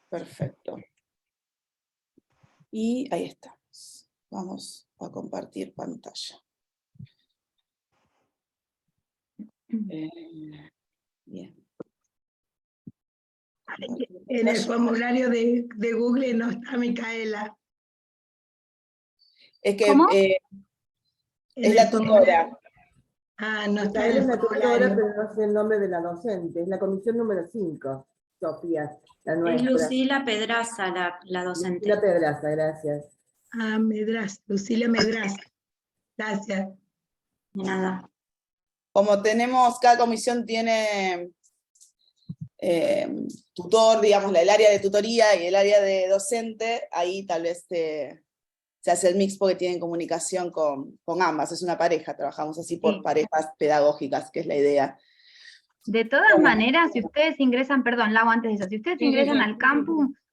Perfecto. Y ahí estamos. Vamos a compartir pantalla. Bien. En el formulario de Google no está Micaela. Es que ¿Cómo? es la tutora. Ah, no está Micaela en es el la tutora, formulario. pero no sé el nombre de la docente. Es la comisión número 5, Sofía, la Es nuestra. Lucila Pedraza, la docente. Lucila Pedraza, gracias. Ah, Medraz, Lucila Medraz. Gracias. De nada. Como tenemos, cada comisión tiene tutor, digamos, el área de tutoría y el área de docente, ahí tal vez se hace el mix porque tienen comunicación con ambas, es una pareja, trabajamos así por Sí. parejas pedagógicas, que es la idea. De todas maneras, si ustedes ingresan, perdón, Lau, antes de eso, si ustedes Sí, ingresan sí.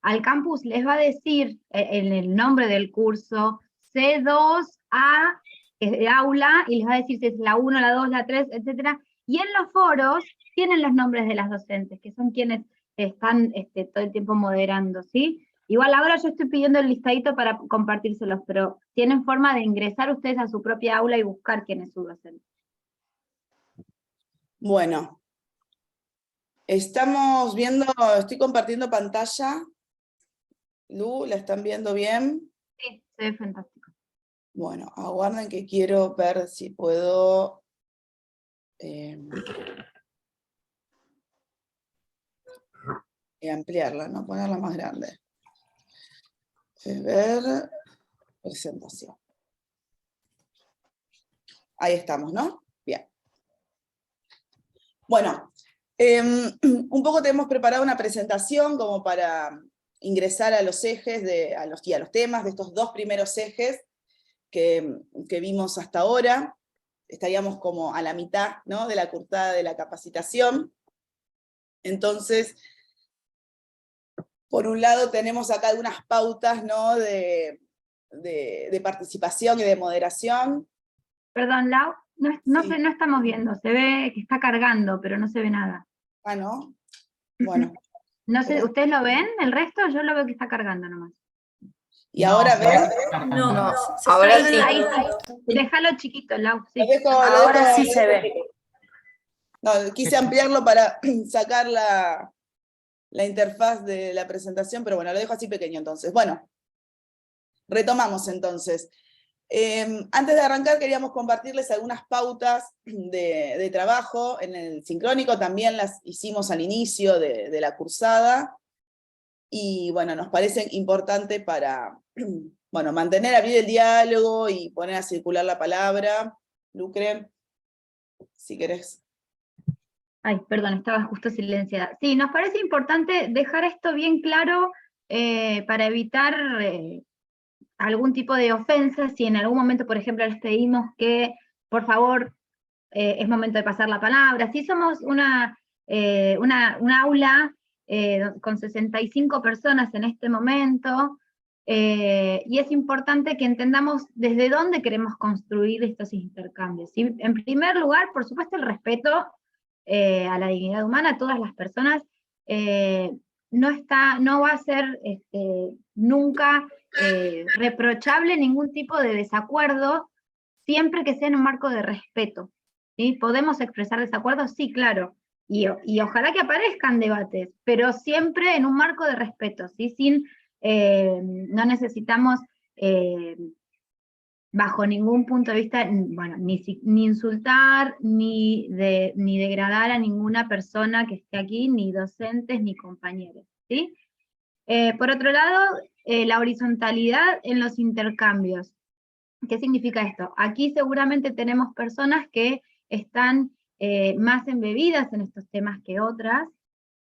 al campus les va a decir en el nombre del curso C2A, que es de aula, y les va a decir si es la 1, la 2, la 3, etc. Y en los foros tienen los nombres de las docentes, que son quienes están todo el tiempo moderando, ¿sí? Igual ahora yo estoy pidiendo el listadito para compartírselos, pero tienen forma de ingresar ustedes a su propia aula y buscar quién es su docente. Bueno, estamos viendo, estoy compartiendo pantalla. Lu, ¿la están viendo bien? Sí, se ve fantástico. Bueno, aguarden que quiero ver si puedo... ampliarla, ¿no? Ponerla más grande. Ver, presentación. Ahí estamos, ¿no? Bien. Bueno, un poco tenemos preparado una presentación como para ingresar a los ejes, a los temas de estos dos primeros ejes que vimos hasta ahora. Estaríamos como a la mitad, ¿no?, de la curtada de la capacitación. Entonces, por un lado tenemos acá algunas pautas, ¿no?, de participación y de moderación. Perdón, Lau, no Sí. no estamos viendo, se ve que está cargando, pero no se ve nada. Ah, ¿no? Bueno. No sé, ¿ustedes lo ven? ¿El resto? Yo lo veo que está cargando nomás. Y ahora ven. No, ahora se sí. está Ahí cargando. sí. Déjalo chiquito, Lau, sí. Ahora sí se ve. No, quise ampliarlo para sacar la interfaz de la presentación, pero bueno, lo dejo así pequeño entonces. Bueno, retomamos entonces. Antes de arrancar queríamos compartirles algunas pautas de trabajo en el sincrónico, también las hicimos al inicio de la cursada, y bueno, nos parece importante para bueno, mantener abrir el diálogo y poner a circular la palabra. Lucre, si querés. Ay, perdón, estaba justo silenciada. Sí, nos parece importante dejar esto bien claro para evitar algún tipo de ofensa. Si en algún momento, por ejemplo, les pedimos que, por favor, es momento de pasar la palabra. Si somos una aula con 65 personas en este momento, y es importante que entendamos desde dónde queremos construir estos intercambios, ¿sí? En primer lugar, por supuesto, el respeto a la dignidad humana. Todas las personas, no va a ser nunca reprochable ningún tipo de desacuerdo, siempre que sea en un marco de respeto, ¿sí? ¿Podemos expresar desacuerdos? Sí, claro, y ojalá que aparezcan debates, pero siempre en un marco de respeto, ¿sí? No necesitamos bajo ningún punto de vista, bueno, ni insultar, ni degradar a ninguna persona que esté aquí, ni docentes, ni compañeros, ¿sí? Por otro lado, la horizontalidad en los intercambios. ¿Qué significa esto? Aquí seguramente tenemos personas que están más embebidas en estos temas que otras.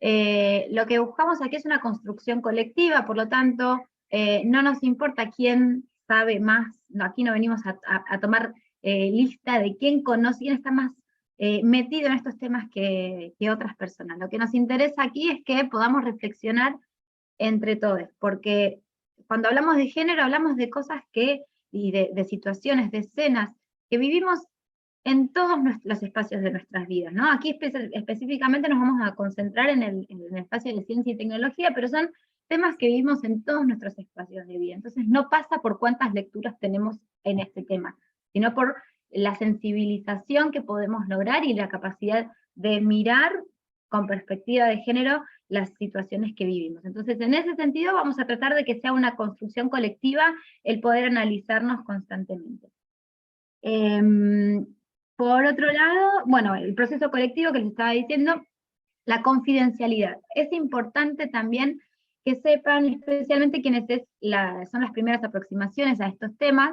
Lo que buscamos aquí es una construcción colectiva, por lo tanto, no nos importa quién sabe más, no, aquí no venimos a tomar lista de quién conoce, quién está más metido en estos temas que otras personas. Lo que nos interesa aquí es que podamos reflexionar entre todos, porque cuando hablamos de género hablamos de cosas y de situaciones, de escenas que vivimos en todos los espacios de nuestras vidas, ¿no? Aquí específicamente nos vamos a concentrar en el espacio de ciencia y tecnología, pero son temas que vivimos en todos nuestros espacios de vida. Entonces no pasa por cuántas lecturas tenemos en este tema, sino por la sensibilización que podemos lograr y la capacidad de mirar con perspectiva de género las situaciones que vivimos. Entonces, en ese sentido, vamos a tratar de que sea una construcción colectiva el poder analizarnos constantemente. Por otro lado, bueno, el proceso colectivo que les estaba diciendo, la confidencialidad. Es importante también que sepan, especialmente quienes son las primeras aproximaciones a estos temas.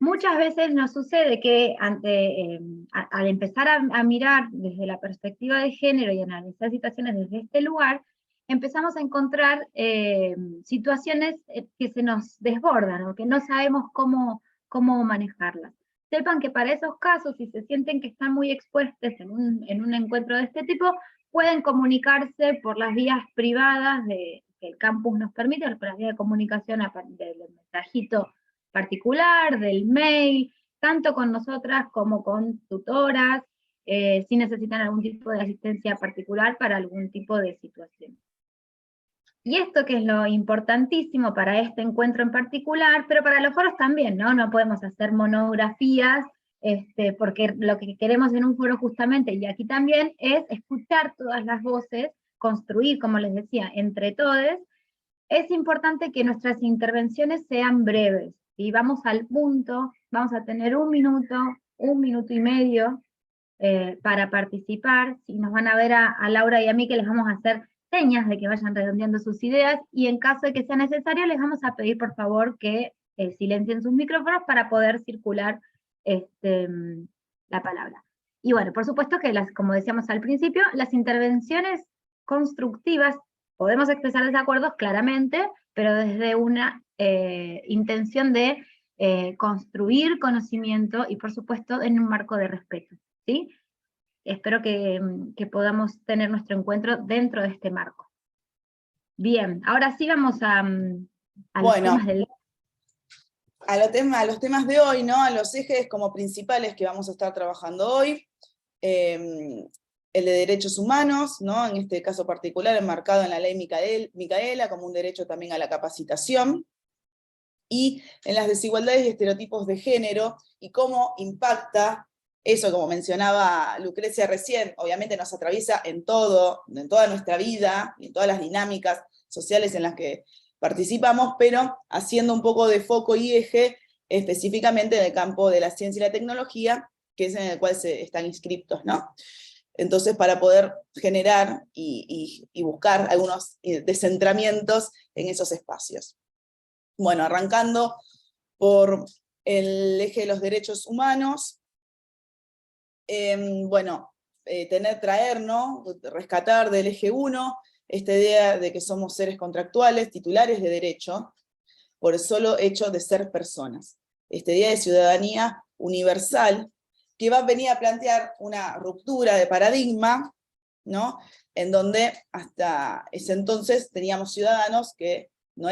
Muchas veces nos sucede que al empezar a mirar desde la perspectiva de género y analizar situaciones desde este lugar, empezamos a encontrar situaciones que se nos desbordan, o que no sabemos cómo manejarlas. Sepan que para esos casos, si se sienten que están muy expuestos en un encuentro de este tipo, pueden comunicarse por las vías privadas que el campus nos permite, por las vías de comunicación del mensajito particular, del mail, tanto con nosotras como con tutoras, si necesitan algún tipo de asistencia particular para algún tipo de situación. Y esto que es lo importantísimo para este encuentro en particular, pero para los foros también, ¿no? No podemos hacer monografías, porque lo que queremos en un foro justamente, y aquí también, es escuchar todas las voces, construir, como les decía, entre todos. Es importante que nuestras intervenciones sean breves, ¿sí? Vamos al punto, vamos a tener 1 minuto, 1 minuto y medio para participar, y nos van a ver a Laura y a mí que les vamos a hacer señas de que vayan redondeando sus ideas, y en caso de que sea necesario les vamos a pedir por favor que silencien sus micrófonos para poder circular la palabra. Y bueno, por supuesto que, como decíamos al principio, las intervenciones constructivas, podemos expresar desacuerdos claramente, pero desde una intención de construir conocimiento y por supuesto en un marco de respeto, ¿sí? Espero que podamos tener nuestro encuentro dentro de este marco. Bien, ahora sí vamos a los temas del... A los temas de hoy, ¿no? A los ejes como principales que vamos a estar trabajando hoy. El de derechos humanos, ¿no? En este caso particular enmarcado en la ley Micaela, como un derecho también a la capacitación, y en las desigualdades y estereotipos de género, y cómo impacta eso, como mencionaba Lucrecia recién, obviamente nos atraviesa en toda nuestra vida, y en todas las dinámicas sociales en las que participamos, pero haciendo un poco de foco y eje específicamente en el campo de la ciencia y la tecnología, que es en el cual están inscriptos, ¿no? Entonces, para poder generar y buscar algunos descentramientos en esos espacios. Bueno, arrancando por el eje de los derechos humanos, traer, ¿no? Rescatar del eje 1, esta idea de que somos seres contractuales, titulares de derecho, por el solo hecho de ser personas. Esta idea de ciudadanía universal, que va a venir a plantear una ruptura de paradigma, ¿no? En donde hasta ese entonces teníamos ciudadanos que no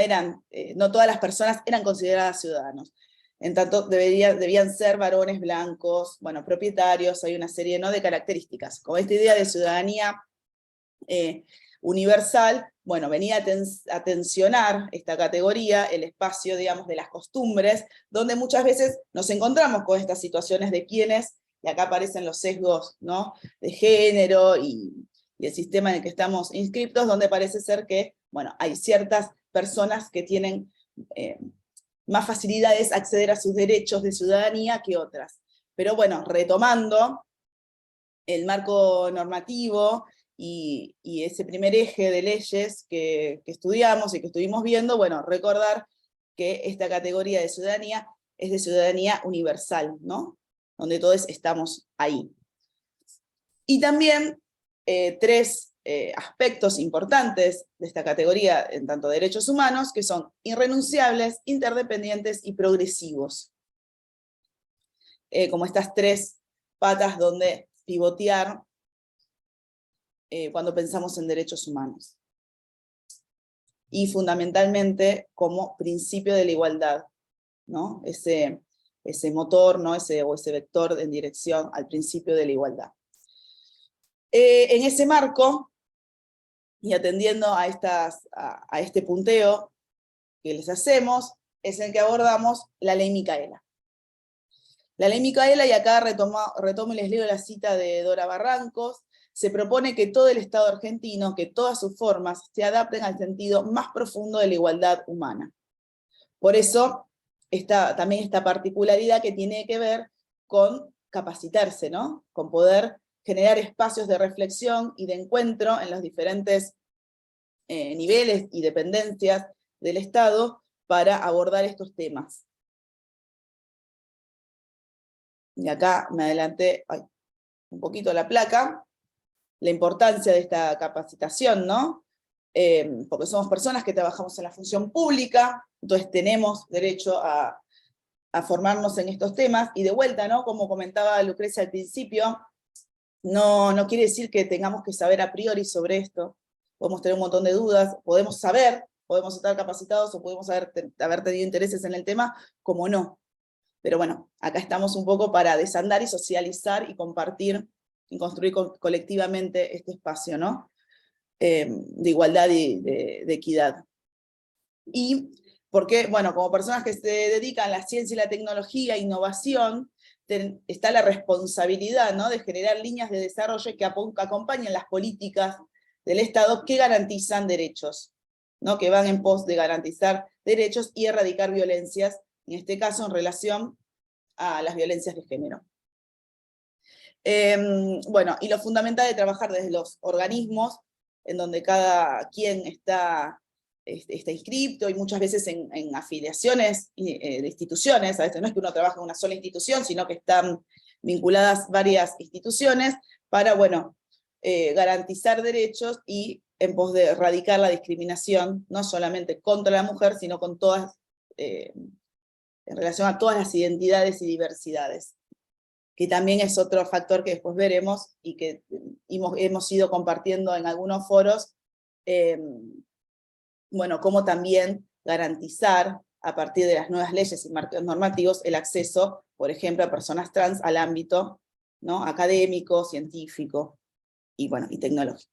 todas las personas eran consideradas ciudadanos. En tanto debían ser varones blancos, bueno, propietarios, hay una serie, ¿no?, de características. Con esta idea de ciudadanía universal, bueno, venía a tensionar esta categoría, el espacio, digamos, de las costumbres, donde muchas veces nos encontramos con estas situaciones de quienes, y acá aparecen los sesgos, ¿no?, de género y el sistema en el que estamos inscriptos, donde parece ser que, bueno, hay ciertas personas que tienen más facilidades a acceder a sus derechos de ciudadanía que otras. Pero bueno, retomando el marco normativo y ese primer eje de leyes que estudiamos y que estuvimos viendo, bueno, recordar que esta categoría de ciudadanía es de ciudadanía universal, ¿no? Donde todos estamos ahí. Y también 3 aspectos importantes de esta categoría en tanto derechos humanos, que son irrenunciables, interdependientes y progresivos. Como estas 3 patas donde pivotear cuando pensamos en derechos humanos. Y fundamentalmente como principio de la igualdad, ¿no? Ese motor, ¿no? ese vector en dirección al principio de la igualdad. En ese marco, y atendiendo a este punteo que les hacemos, es el que abordamos la ley Micaela. La ley Micaela, y acá retomo y les leo la cita de Dora Barrancos, se propone que todo el Estado argentino, que todas sus formas, se adapten al sentido más profundo de la igualdad humana. Por eso, también esta particularidad que tiene que ver con capacitarse, ¿no? Con poder generar espacios de reflexión y de encuentro en los diferentes niveles y dependencias del Estado para abordar estos temas. Y acá me adelanté un poquito la placa, la importancia de esta capacitación, ¿no? Porque somos personas que trabajamos en la función pública, entonces tenemos derecho a formarnos en estos temas, y de vuelta, ¿no? Como comentaba Lucrecia al principio, no quiere decir que tengamos que saber a priori sobre esto, podemos tener un montón de dudas, podemos saber, podemos estar capacitados o podemos haber tenido intereses en el tema, como no. Pero bueno, acá estamos un poco para desandar y socializar y compartir y construir colectivamente este espacio, ¿no? De igualdad y de equidad. Y porque, bueno, como personas que se dedican a la ciencia y la tecnología e innovación, está la responsabilidad, ¿no? De generar líneas de desarrollo que acompañen las políticas del Estado que garantizan derechos, ¿no? Que van en pos de garantizar derechos y erradicar violencias, en este caso en relación a las violencias de género. Bueno, y lo fundamental de trabajar desde los organismos, en donde cada quien está inscripto, y muchas veces en afiliaciones de instituciones, a veces no es que uno trabaja en una sola institución, sino que están vinculadas varias instituciones, para, bueno, garantizar derechos y en pos de erradicar la discriminación, no solamente contra la mujer, sino con todas, en relación a todas las identidades y diversidades, que también es otro factor que después veremos, y que hemos ido compartiendo en algunos foros, bueno, cómo también garantizar, a partir de las nuevas leyes y marcos normativos, el acceso, por ejemplo, a personas trans al ámbito, ¿no? Académico, científico, y bueno, y tecnológico.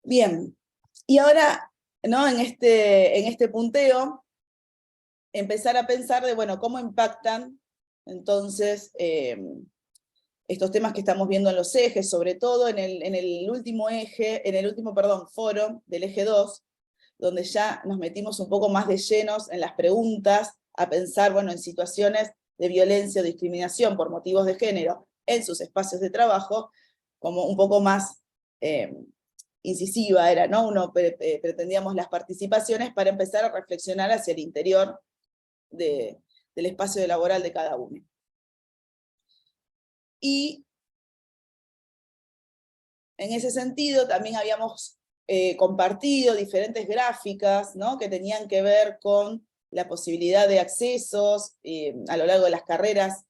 Bien, y ahora, ¿no? En este punteo, empezar a pensar de, bueno, cómo impactan, entonces, estos temas que estamos viendo en los ejes, sobre todo en el último foro del eje 2, donde ya nos metimos un poco más de llenos en las preguntas, a pensar, bueno, en situaciones de violencia o discriminación por motivos de género en sus espacios de trabajo, como un poco más incisiva era, ¿no? Pretendíamos las participaciones para empezar a reflexionar hacia el interior del espacio laboral de cada uno. Y en ese sentido también habíamos compartido diferentes gráficas, ¿no? Que tenían que ver con la posibilidad de accesos a lo largo de las carreras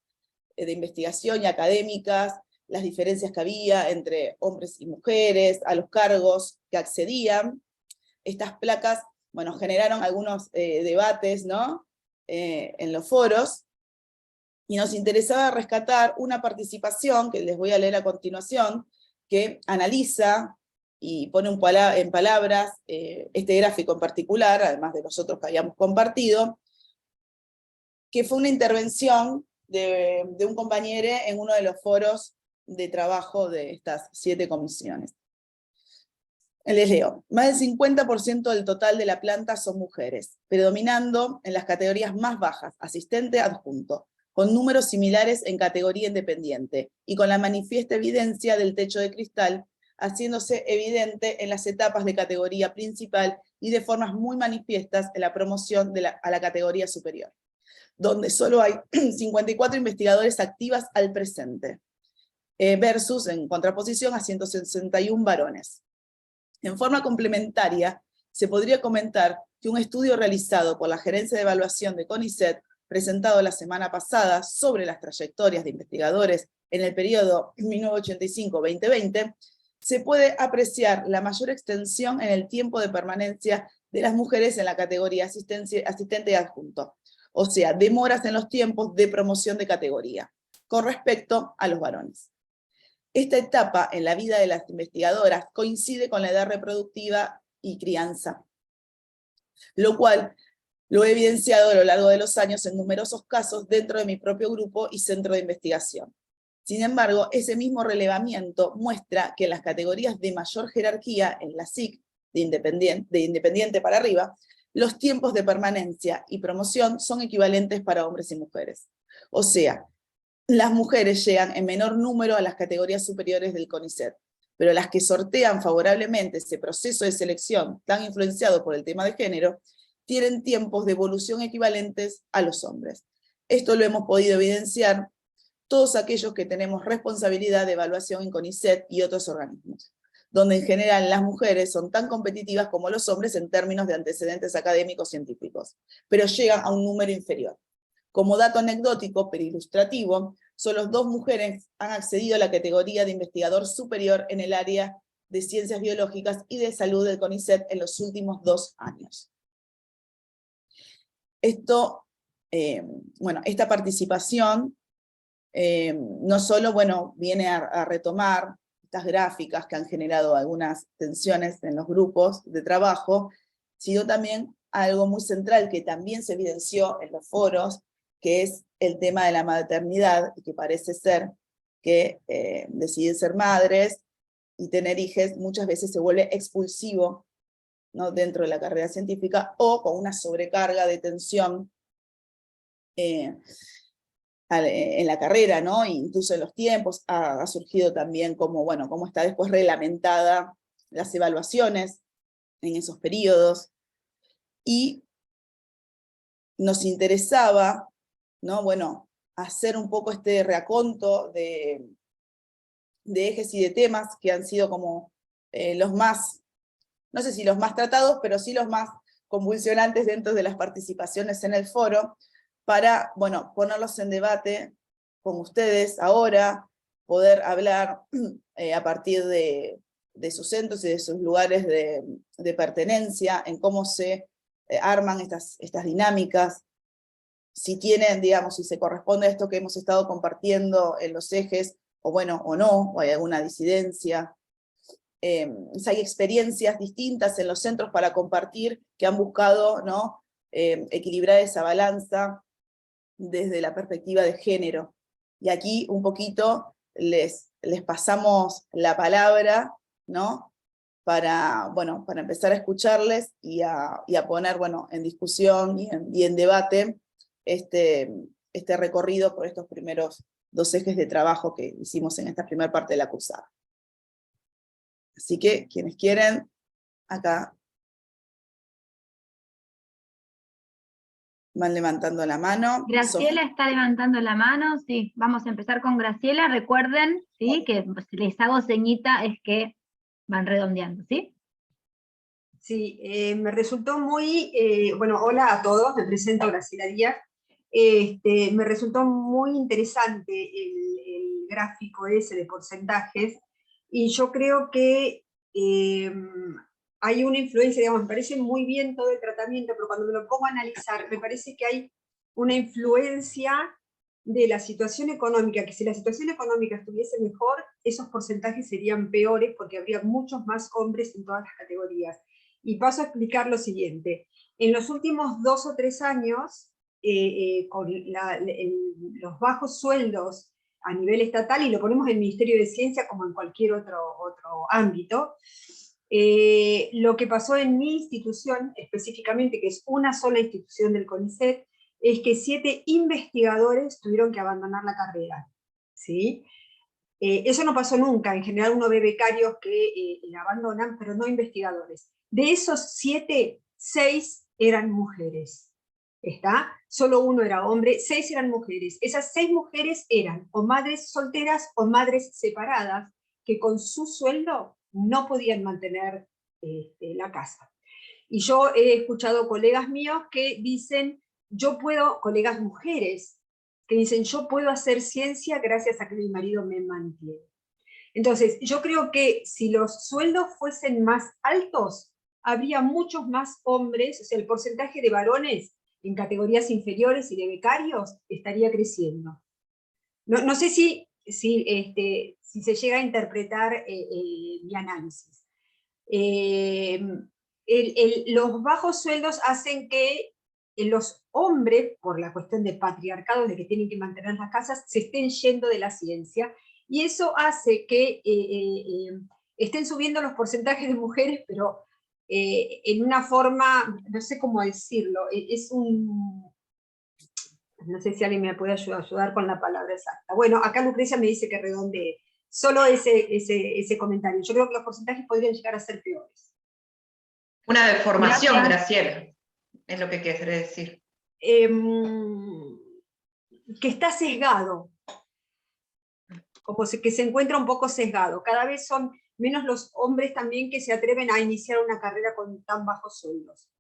de investigación y académicas, las diferencias que había entre hombres y mujeres, a los cargos que accedían. Estas placas, bueno, generaron algunos debates, ¿no? En los foros, y nos interesaba rescatar una participación, que les voy a leer a continuación, que analiza y pone en palabras este gráfico en particular, además de los otros que habíamos compartido, que fue una intervención de un compañero en uno de los foros de trabajo de estas 7 comisiones. Les leo: más del 50% del total de la planta son mujeres, predominando en las categorías más bajas, asistente, adjunto, con números similares en categoría independiente, y con la manifiesta evidencia del techo de cristal, haciéndose evidente en las etapas de categoría principal y de formas muy manifiestas en la promoción a la categoría superior, donde solo hay 54 investigadores activas al presente, versus, en contraposición, a 161 varones. En forma complementaria, se podría comentar que un estudio realizado por la Gerencia de Evaluación de CONICET, presentado la semana pasada sobre las trayectorias de investigadores en el periodo 1985-2020, se puede apreciar la mayor extensión en el tiempo de permanencia de las mujeres en la categoría asistente y adjunto, o sea, demoras en los tiempos de promoción de categoría, con respecto a los varones. Esta etapa en la vida de las investigadoras coincide con la edad reproductiva y crianza, lo cual lo he evidenciado a lo largo de los años en numerosos casos dentro de mi propio grupo y centro de investigación. Sin embargo, ese mismo relevamiento muestra que en las categorías de mayor jerarquía en la SIC, de independiente para arriba, los tiempos de permanencia y promoción son equivalentes para hombres y mujeres. O sea, las mujeres llegan en menor número a las categorías superiores del CONICET, pero las que sortean favorablemente ese proceso de selección tan influenciado por el tema de género, tienen tiempos de evolución equivalentes a los hombres. Esto lo hemos podido evidenciar todos aquellos que tenemos responsabilidad de evaluación en CONICET y otros organismos, donde en general las mujeres son tan competitivas como los hombres en términos de antecedentes académicos científicos, pero llegan a un número inferior. Como dato anecdótico, pero ilustrativo, solo 2 mujeres han accedido a la categoría de investigador superior en el área de ciencias biológicas y de salud del CONICET en los últimos 2 años. Esta participación no solo viene a retomar estas gráficas que han generado algunas tensiones en los grupos de trabajo, sino también algo muy central que también se evidenció en los foros, que es el tema de la maternidad, y que parece ser que decidir ser madres y tener hijos muchas veces se vuelve expulsivo, ¿no?, dentro de la carrera científica, o con una sobrecarga de tensión en la carrera, ¿no? Incluso en los tiempos ha surgido también cómo está después reglamentada las evaluaciones en esos periodos, y nos interesaba, ¿no?, hacer un poco este reaconto de ejes y de temas que han sido como los más, no sé si los más tratados, pero sí los más convulsionantes dentro de las participaciones en el foro, para ponerlos en debate con ustedes ahora, poder hablar a partir de sus centros y de sus lugares de pertenencia, en cómo se arman estas dinámicas, si tienen, digamos, si se corresponde a esto que hemos estado compartiendo en los ejes, o no, o hay alguna disidencia. Si hay experiencias distintas en los centros para compartir que han buscado, ¿no?, equilibrar esa balanza desde la perspectiva de género. Y aquí un poquito les pasamos la palabra, ¿no?, para empezar a escucharles y a poner en discusión y en debate este recorrido por estos primeros 2 ejes de trabajo que hicimos en esta primera parte de la cursada. Así que, quienes quieren, acá van levantando la mano. Graciela está levantando la mano, sí, vamos a empezar con Graciela, recuerden, ¿sí?, que si les hago ceñita es que van redondeando, ¿sí? Sí, me resultó muy, hola a todos, me presento Graciela Díaz. Me resultó muy interesante el gráfico ese de porcentajes, y yo creo que hay una influencia, digamos, me parece muy bien todo el tratamiento, pero cuando me lo pongo a analizar, me parece que hay una influencia de la situación económica, que si la situación económica estuviese mejor, esos porcentajes serían peores, porque habría muchos más hombres en todas las categorías. Y paso a explicar lo siguiente. En los últimos 2 o 3 años, con los bajos sueldos a nivel estatal, y lo ponemos en el Ministerio de Ciencia como en cualquier otro ámbito, lo que pasó en mi institución, específicamente, que es una sola institución del CONICET, es que 7 investigadores tuvieron que abandonar la carrera, ¿sí? Eso no pasó nunca, en general uno ve becarios que la abandonan, pero no investigadores. De esos 7, 6 eran mujeres, ¿está? Solo 1 era hombre, 6 eran mujeres. Esas 6 mujeres eran o madres solteras o madres separadas, que con su sueldo no podían mantener la casa. Y yo he escuchado colegas míos que dicen, colegas mujeres, que dicen, yo puedo hacer ciencia gracias a que mi marido me mantiene. Entonces, yo creo que si los sueldos fuesen más altos, habría muchos más hombres, o sea, el porcentaje de varones en categorías inferiores y de becarios estaría creciendo. No sé si si se llega a interpretar mi análisis. Los bajos sueldos hacen que los hombres, por la cuestión del patriarcado, de que tienen que mantener las casas, se estén yendo de la ciencia, y eso hace que estén subiendo los porcentajes de mujeres, pero en una forma, no sé cómo decirlo, no sé si alguien me puede ayudar con la palabra exacta. Bueno, acá Lucrecia me dice que redondee. Solo ese comentario. Yo creo que los porcentajes podrían llegar a ser peores. Una deformación, Gracias. Graciela, es lo que quiere decir. Que está sesgado, como que se encuentra un poco sesgado. Cada vez son menos los hombres también que se atreven a iniciar una carrera con tan bajos sueldos.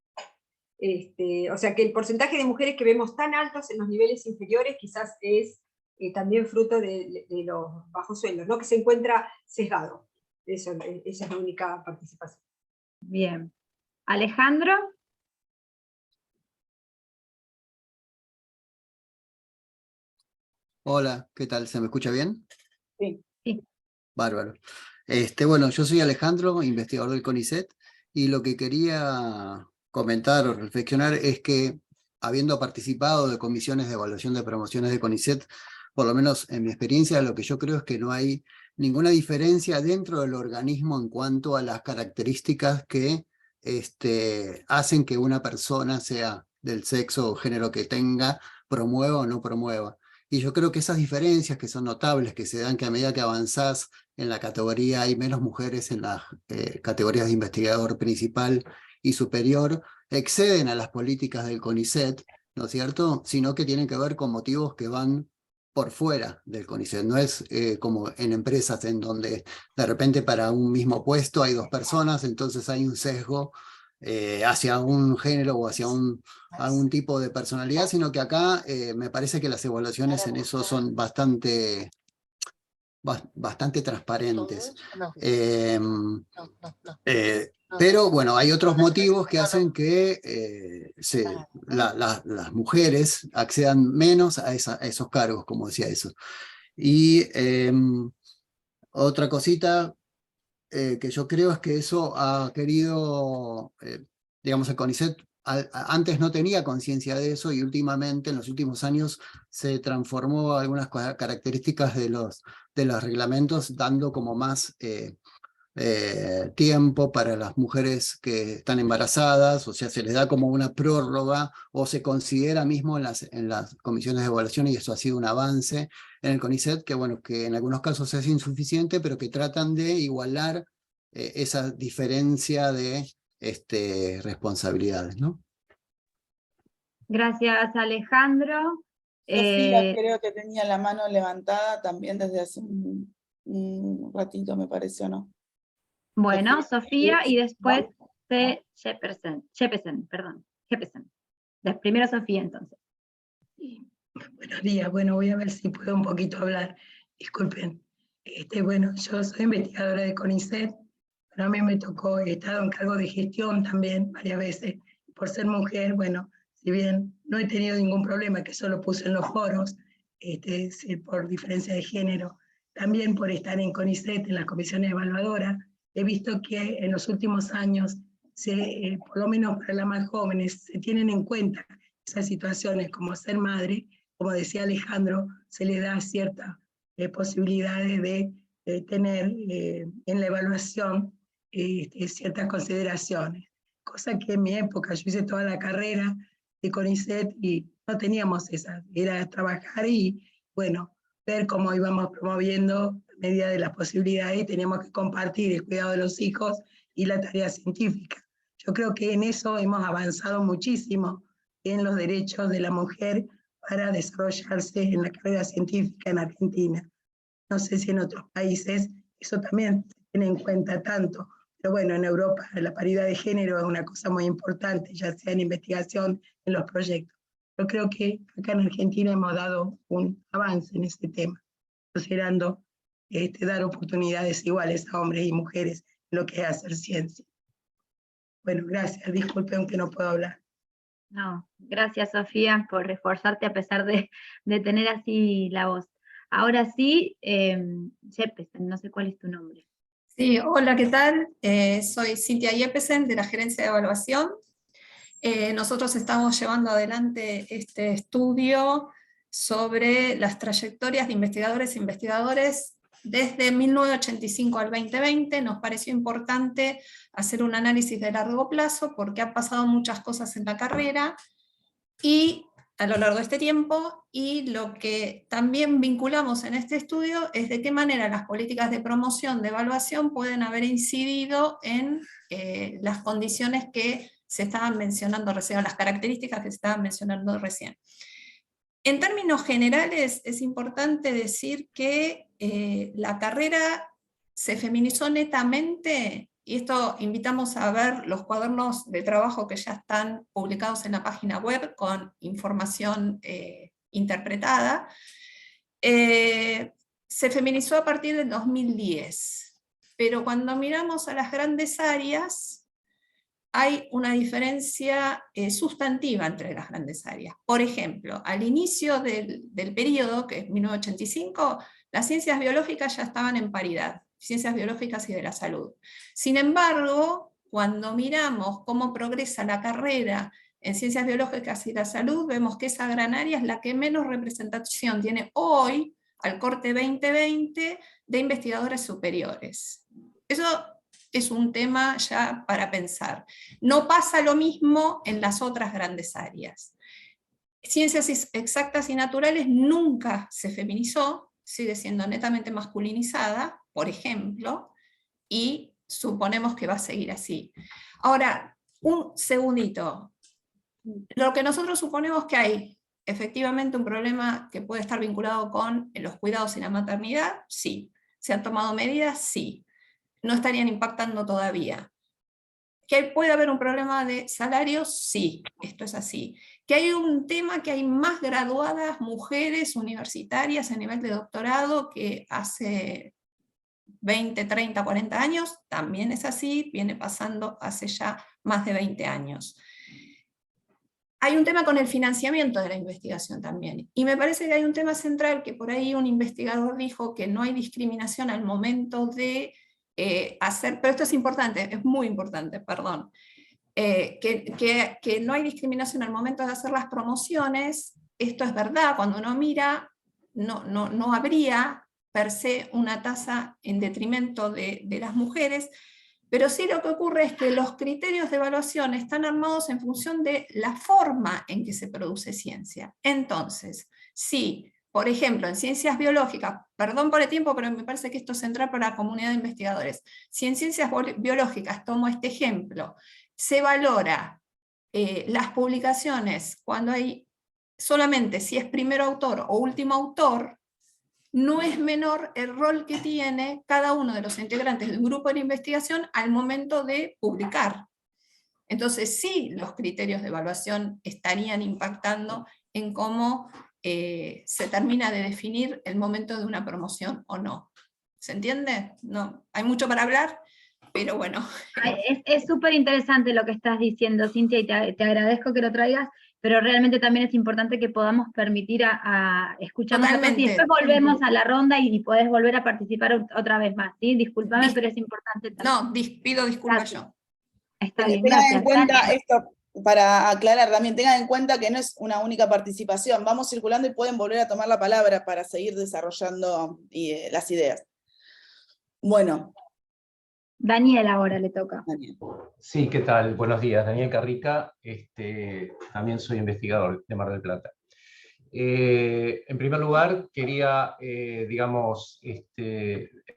O sea que el porcentaje de mujeres que vemos tan altos en los niveles inferiores quizás es también fruto de los bajos sueldos, ¿no? Que se encuentra sesgado. Esa es la única participación. Bien. Alejandro. Hola, ¿qué tal? ¿Se me escucha bien? Sí. Sí. Bárbaro. Bueno, yo soy Alejandro, investigador del CONICET, y lo que quería comentar o reflexionar es que, habiendo participado de comisiones de evaluación de promociones de CONICET, por lo menos en mi experiencia, lo que yo creo es que no hay ninguna diferencia dentro del organismo en cuanto a las características que hacen que una persona, sea del sexo o género que tenga, promueva o no promueva. Y yo creo que esas diferencias que son notables, que se dan que a medida que avanzás en la categoría hay menos mujeres en las categorías de investigador principal y superior, exceden a las políticas del CONICET, ¿no es cierto? Sino que tienen que ver con motivos que van por fuera del CONICET. No es como en empresas en donde de repente para un mismo puesto hay 2 personas, entonces hay un sesgo hacia un género o hacia algún tipo de personalidad, sino que acá me parece que las evaluaciones en eso son bastante transparentes. Pero bueno, hay otros motivos que hacen que las mujeres accedan menos a esos cargos, como decía eso. Y otra cosita que yo creo es que eso ha querido, digamos, el CONICET antes no tenía conciencia de eso, y últimamente, en los últimos años, se transformó algunas características de los reglamentos, dando como más tiempo para las mujeres que están embarazadas, o sea, se les da como una prórroga, o se considera mismo en las comisiones de evaluación, y eso ha sido un avance en el CONICET, que bueno, que en algunos casos es insuficiente, pero que tratan de igualar esa diferencia de responsabilidades, ¿no? Gracias, Alejandro. Sofía creo que tenía la mano levantada también desde hace un ratito, me pareció, ¿no? Bueno, Sofía, y después Jeppesen. Primero Sofía, entonces. Buenos días, bueno, voy a ver si puedo un poquito hablar, disculpen. Bueno, yo soy investigadora de CONICET, pero a mí me tocó, he estado en cargo de gestión también varias veces. Por ser mujer, bueno, si bien no he tenido ningún problema, que solo puse en los foros, por diferencia de género, también por estar en CONICET, en las comisiones evaluadoras, he visto que en los últimos años, por lo menos para las más jóvenes, se tienen en cuenta esas situaciones como ser madre. Como decía Alejandro, se les da ciertas posibilidades de tener en la evaluación ciertas consideraciones, cosa que en mi época yo hice toda la carrera de CONICET y no teníamos esas, era trabajar y bueno, ver cómo íbamos promoviendo a medida de las posibilidades, y teníamos que compartir el cuidado de los hijos y la tarea científica. Yo creo que en eso hemos avanzado muchísimo en los derechos de la mujer para desarrollarse en la carrera científica en Argentina. No sé si en otros países eso también se tiene en cuenta tanto, pero bueno, en Europa la paridad de género es una cosa muy importante, ya sea en investigación, en los proyectos. Yo creo que acá en Argentina hemos dado un avance en este tema, considerando dar oportunidades iguales a hombres y mujeres en lo que es hacer ciencia. Bueno, gracias, disculpen aunque no puedo hablar. No, gracias Sofía por reforzarte a pesar de tener así la voz. Ahora sí, Jeppesen, no sé cuál es tu nombre. Sí, hola, ¿qué tal? Soy Cintia Jeppesen de la Gerencia de Evaluación. Nosotros estamos llevando adelante este estudio sobre las trayectorias de investigadores e investigadores desde 1985 al 2020. Nos pareció importante hacer un análisis de largo plazo porque han pasado muchas cosas en la carrera y a lo largo de este tiempo, y lo que también vinculamos en este estudio es de qué manera las políticas de promoción, de evaluación, pueden haber incidido en las condiciones que se estaban mencionando recién, o las características que se estaban mencionando recién. En términos generales, es importante decir que la carrera se feminizó netamente, y esto invitamos a ver los cuadernos de trabajo que ya están publicados en la página web con información interpretada. Se feminizó a partir del 2010, pero cuando miramos a las grandes áreas, hay una diferencia sustantiva entre las grandes áreas. Por ejemplo, al inicio del periodo, que es 1985, las ciencias biológicas ya estaban en paridad, ciencias biológicas y de la salud. Sin embargo, cuando miramos cómo progresa la carrera en ciencias biológicas y la salud, vemos que esa gran área es la que menos representación tiene hoy, al corte 2020, de investigadores superiores. Eso es un tema ya para pensar. No pasa lo mismo en las otras grandes áreas. Ciencias exactas y naturales nunca se feminizó, sigue siendo netamente masculinizada, por ejemplo, y suponemos que va a seguir así. Ahora, un segundito. Lo que nosotros suponemos que hay efectivamente un problema que puede estar vinculado con los cuidados y la maternidad, sí. ¿Se han tomado medidas? Sí. No estarían impactando todavía. ¿Que puede haber un problema de salarios? Sí, esto es así. ¿Que hay un tema que hay más graduadas mujeres universitarias a nivel de doctorado que hace 20, 30, 40 años? También es así, viene pasando hace ya más de 20 años. Hay un tema con el financiamiento de la investigación también, y me parece que hay un tema central que por ahí un investigador dijo que no hay discriminación al momento de hacer, pero esto es importante, es muy importante, perdón, que no hay discriminación al momento de hacer las promociones. Esto es verdad, cuando uno mira, no habría per se una tasa en detrimento de las mujeres, pero sí lo que ocurre es que los criterios de evaluación están armados en función de la forma en que se produce ciencia. Entonces, si, por ejemplo, en ciencias biológicas, perdón por el tiempo, pero me parece que esto es central para la comunidad de investigadores, si en ciencias biológicas, tomo este ejemplo, se valora las publicaciones cuando hay solamente si es primer autor o último autor, no es menor el rol que tiene cada uno de los integrantes de un grupo de investigación al momento de publicar. Entonces sí, los criterios de evaluación estarían impactando en cómo se termina de definir el momento de una promoción o no. ¿Se entiende? No, hay mucho para hablar, pero bueno. Es súper interesante lo que estás diciendo, Cintia, y te agradezco que lo traigas, pero realmente también es importante que podamos permitir a escucharnos a todos, y después volvemos a la ronda y podés volver a participar otra vez más, ¿sí? Disculpame, pero es importante también. No, pido disculpas yo. Está bien, tengan gracias. en cuenta esto, para aclarar también, tengan en cuenta que no es una única participación, vamos circulando y pueden volver a tomar la palabra para seguir desarrollando las ideas. Bueno. Daniel ahora le toca. Daniel. Sí, ¿qué tal? Buenos días, Daniel Carrica, también soy investigador de Mar del Plata. En primer lugar, quería, digamos,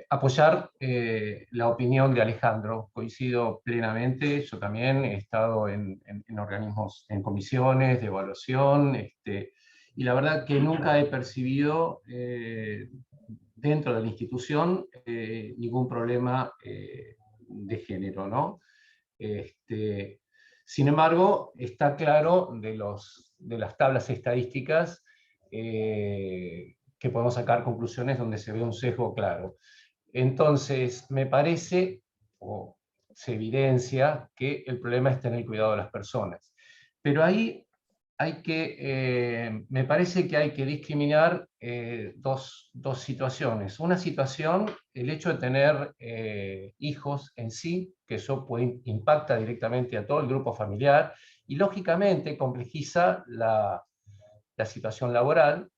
apoyar la opinión de Alejandro. Coincido plenamente, yo también he estado en organismos, en comisiones de evaluación, y la verdad que nunca he percibido dentro de la institución ningún problema de género, ¿no? Sin embargo, está claro de las tablas estadísticas que podemos sacar conclusiones donde se ve un sesgo claro. Entonces, me parece, o se evidencia, que el problema está en el cuidado de las personas. Pero ahí me parece que hay que discriminar dos situaciones. Una situación, el hecho de tener hijos en sí, que eso impacta directamente a todo el grupo familiar, y lógicamente complejiza la situación laboral,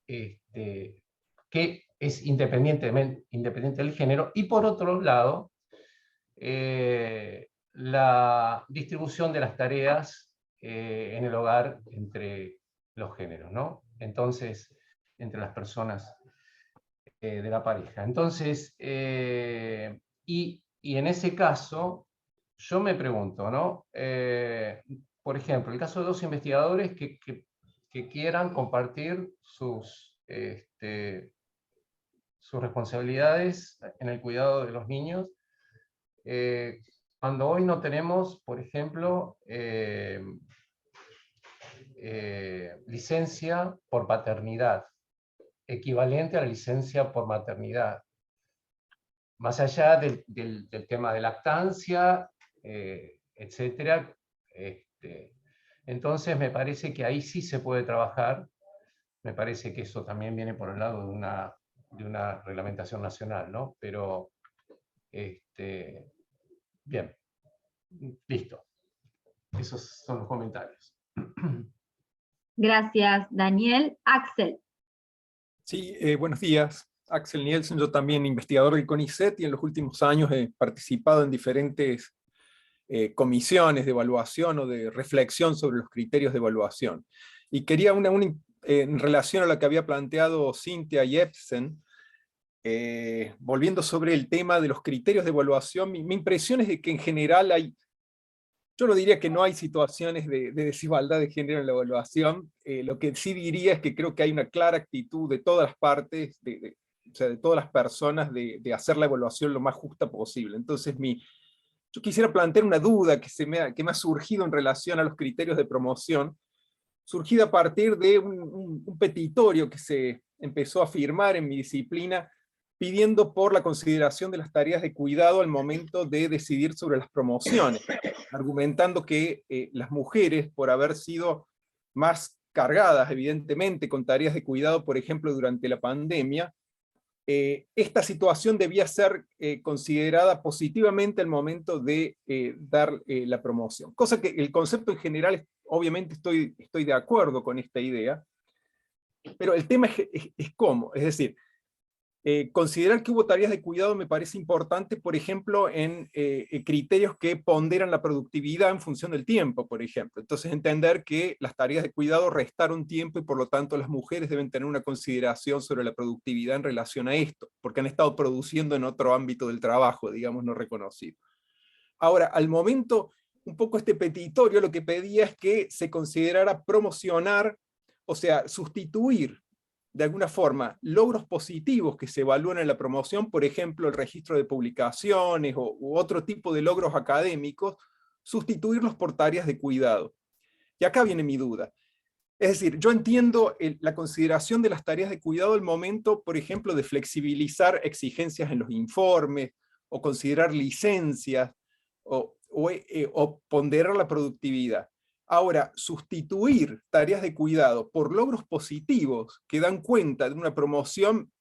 que es independiente del género, y por otro lado, la distribución de las tareas en el hogar entre los géneros, ¿no? Entonces, entre las personas de la pareja. Entonces, y en ese caso, yo me pregunto, ¿no? Por ejemplo, el caso de dos investigadores que quieran compartir sus responsabilidades en el cuidado de los niños, cuando hoy no tenemos, por ejemplo, licencia por paternidad, equivalente a la licencia por maternidad. Más allá del tema de lactancia, etcétera. Entonces me parece que ahí sí se puede trabajar. Me parece que eso también viene por el lado de una reglamentación nacional, ¿no? Pero, bien, listo. Esos son los comentarios. Gracias, Daniel. Axel. Sí, buenos días. Axel Nielsen, yo también investigador del CONICET y en los últimos años he participado en diferentes comisiones de evaluación o de reflexión sobre los criterios de evaluación. Y quería en relación a lo que había planteado Cynthia Jepsen, volviendo sobre el tema de los criterios de evaluación, mi impresión es de que en general yo no diría que no hay situaciones de desigualdad de género en la evaluación, lo que sí diría es que creo que hay una clara actitud de todas las partes, o sea, de todas las personas, de hacer la evaluación lo más justa posible. Entonces, yo quisiera plantear una duda que me ha surgido en relación a los criterios de promoción, surgida a partir de un petitorio que se empezó a firmar en mi disciplina, pidiendo por la consideración de las tareas de cuidado al momento de decidir sobre las promociones, argumentando que las mujeres, por haber sido más cargadas, evidentemente, con tareas de cuidado, por ejemplo, durante la pandemia, esta situación debía ser considerada positivamente al momento de dar la promoción. Cosa que el concepto en general, obviamente estoy de acuerdo con esta idea, pero el tema es cómo, es decir, considerar que hubo tareas de cuidado me parece importante, por ejemplo, en criterios que ponderan la productividad en función del tiempo, por ejemplo. Entonces, entender que las tareas de cuidado restaron tiempo y por lo tanto las mujeres deben tener una consideración sobre la productividad en relación a esto, porque han estado produciendo en otro ámbito del trabajo, digamos, no reconocido. Ahora, al momento, un poco este petitorio lo que pedía es que se considerara promocionar, o sea, sustituir de alguna forma, logros positivos que se evalúan en la promoción, por ejemplo, el registro de publicaciones u otro tipo de logros académicos, sustituirlos por tareas de cuidado. Y acá viene mi duda. Es decir, yo entiendo la consideración de las tareas de cuidado al momento, por ejemplo, de flexibilizar exigencias en los informes, o considerar licencias, o ponderar la productividad. Ahora, sustituir tareas de cuidado por logros positivos que dan cuenta de una promoción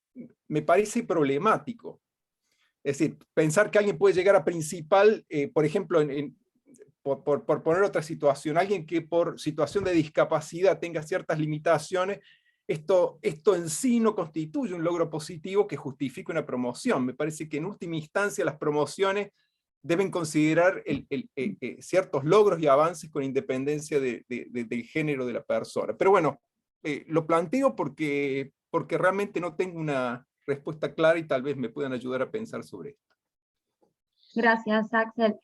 me parece problemático. Es decir, pensar que alguien puede llegar a principal, por ejemplo, por poner otra situación, alguien que por situación de discapacidad tenga ciertas limitaciones, esto en sí no constituye un logro positivo que justifique una promoción. Me parece que en última instancia las promociones deben considerar ciertos logros y avances con independencia del género de la persona. Pero bueno, lo planteo porque realmente no tengo una respuesta clara y tal vez me puedan ayudar a pensar sobre esto. Gracias, Axel.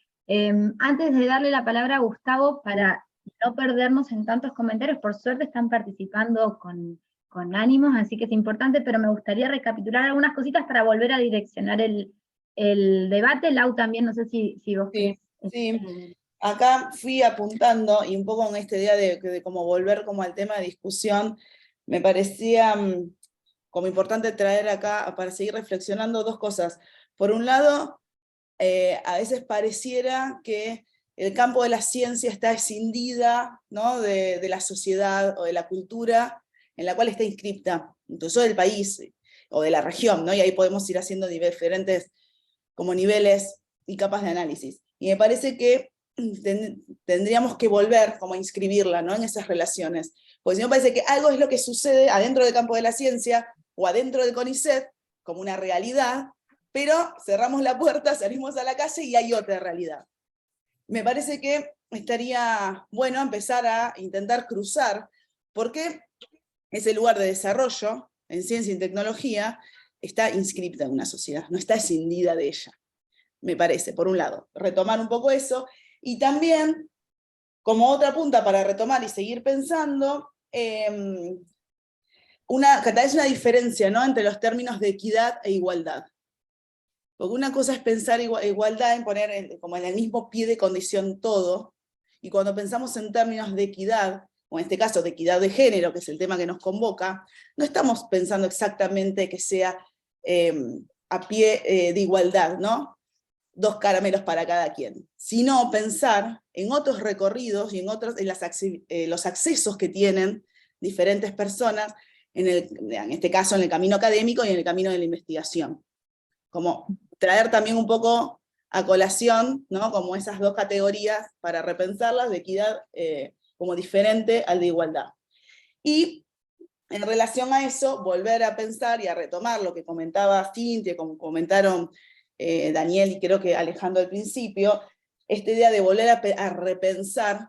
Antes de darle la palabra a Gustavo, para no perdernos en tantos comentarios, por suerte están participando con ánimos, así que es importante, pero me gustaría recapitular algunas cositas para volver a direccionar el debate. Lau, también, no sé si vos... Sí, sí. Acá fui apuntando, y un poco con esta idea de cómo volver como al tema de discusión, me parecía como importante traer acá, para seguir reflexionando, dos cosas. Por un lado, a veces pareciera que el campo de la ciencia está escindida, ¿no?, de la sociedad o de la cultura en la cual está inscripta, incluso del país o de la región, ¿no? Y ahí podemos ir haciendo diferentes como niveles y capas de análisis. Y me parece que tendríamos que volver como a inscribirla, ¿no?, en esas relaciones. Porque si no, parece que algo es lo que sucede adentro del campo de la ciencia o adentro del CONICET, como una realidad, pero cerramos la puerta, salimos a la calle y hay otra realidad. Me parece que estaría bueno empezar a intentar cruzar, porque ese lugar de desarrollo en ciencia y tecnología está inscripta en una sociedad, no está escindida de ella, me parece, por un lado. Retomar un poco eso, y también, como otra punta para retomar y seguir pensando, tal vez una diferencia, ¿no?, entre los términos de equidad e igualdad. Porque una cosa es pensar igualdad en poner como en el mismo pie de condición todo, y cuando pensamos en términos de equidad, o en este caso de equidad de género, que es el tema que nos convoca, no estamos pensando exactamente que sea a pie de igualdad, ¿no?, 2 caramelos para cada quien, sino pensar en otros recorridos y en los accesos que tienen diferentes personas, en este caso en el camino académico y en el camino de la investigación. Como traer también un poco a colación, ¿no?, como esas 2 categorías para repensarlas, de equidad como diferente al de igualdad. Y en relación a eso, volver a pensar y a retomar lo que comentaba Cintia, como comentaron Daniel y creo que Alejandro al principio, esta idea de volver a repensar,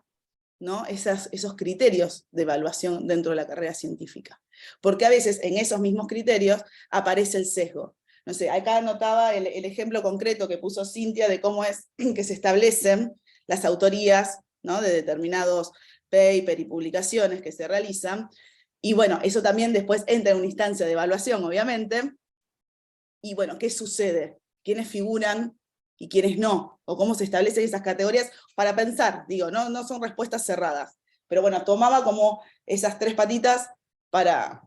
¿no?, esos criterios de evaluación dentro de la carrera científica. Porque a veces en esos mismos criterios aparece el sesgo. No sé, acá anotaba el ejemplo concreto que puso Cintia de cómo es que se establecen las autorías, ¿no?, de determinados papers y publicaciones que se realizan, y bueno, eso también después entra en una instancia de evaluación, obviamente, y bueno, ¿qué sucede? ¿Quiénes figuran y quiénes no? O cómo se establecen esas categorías para pensar, digo, no son respuestas cerradas, pero bueno, tomaba como esas 3 patitas para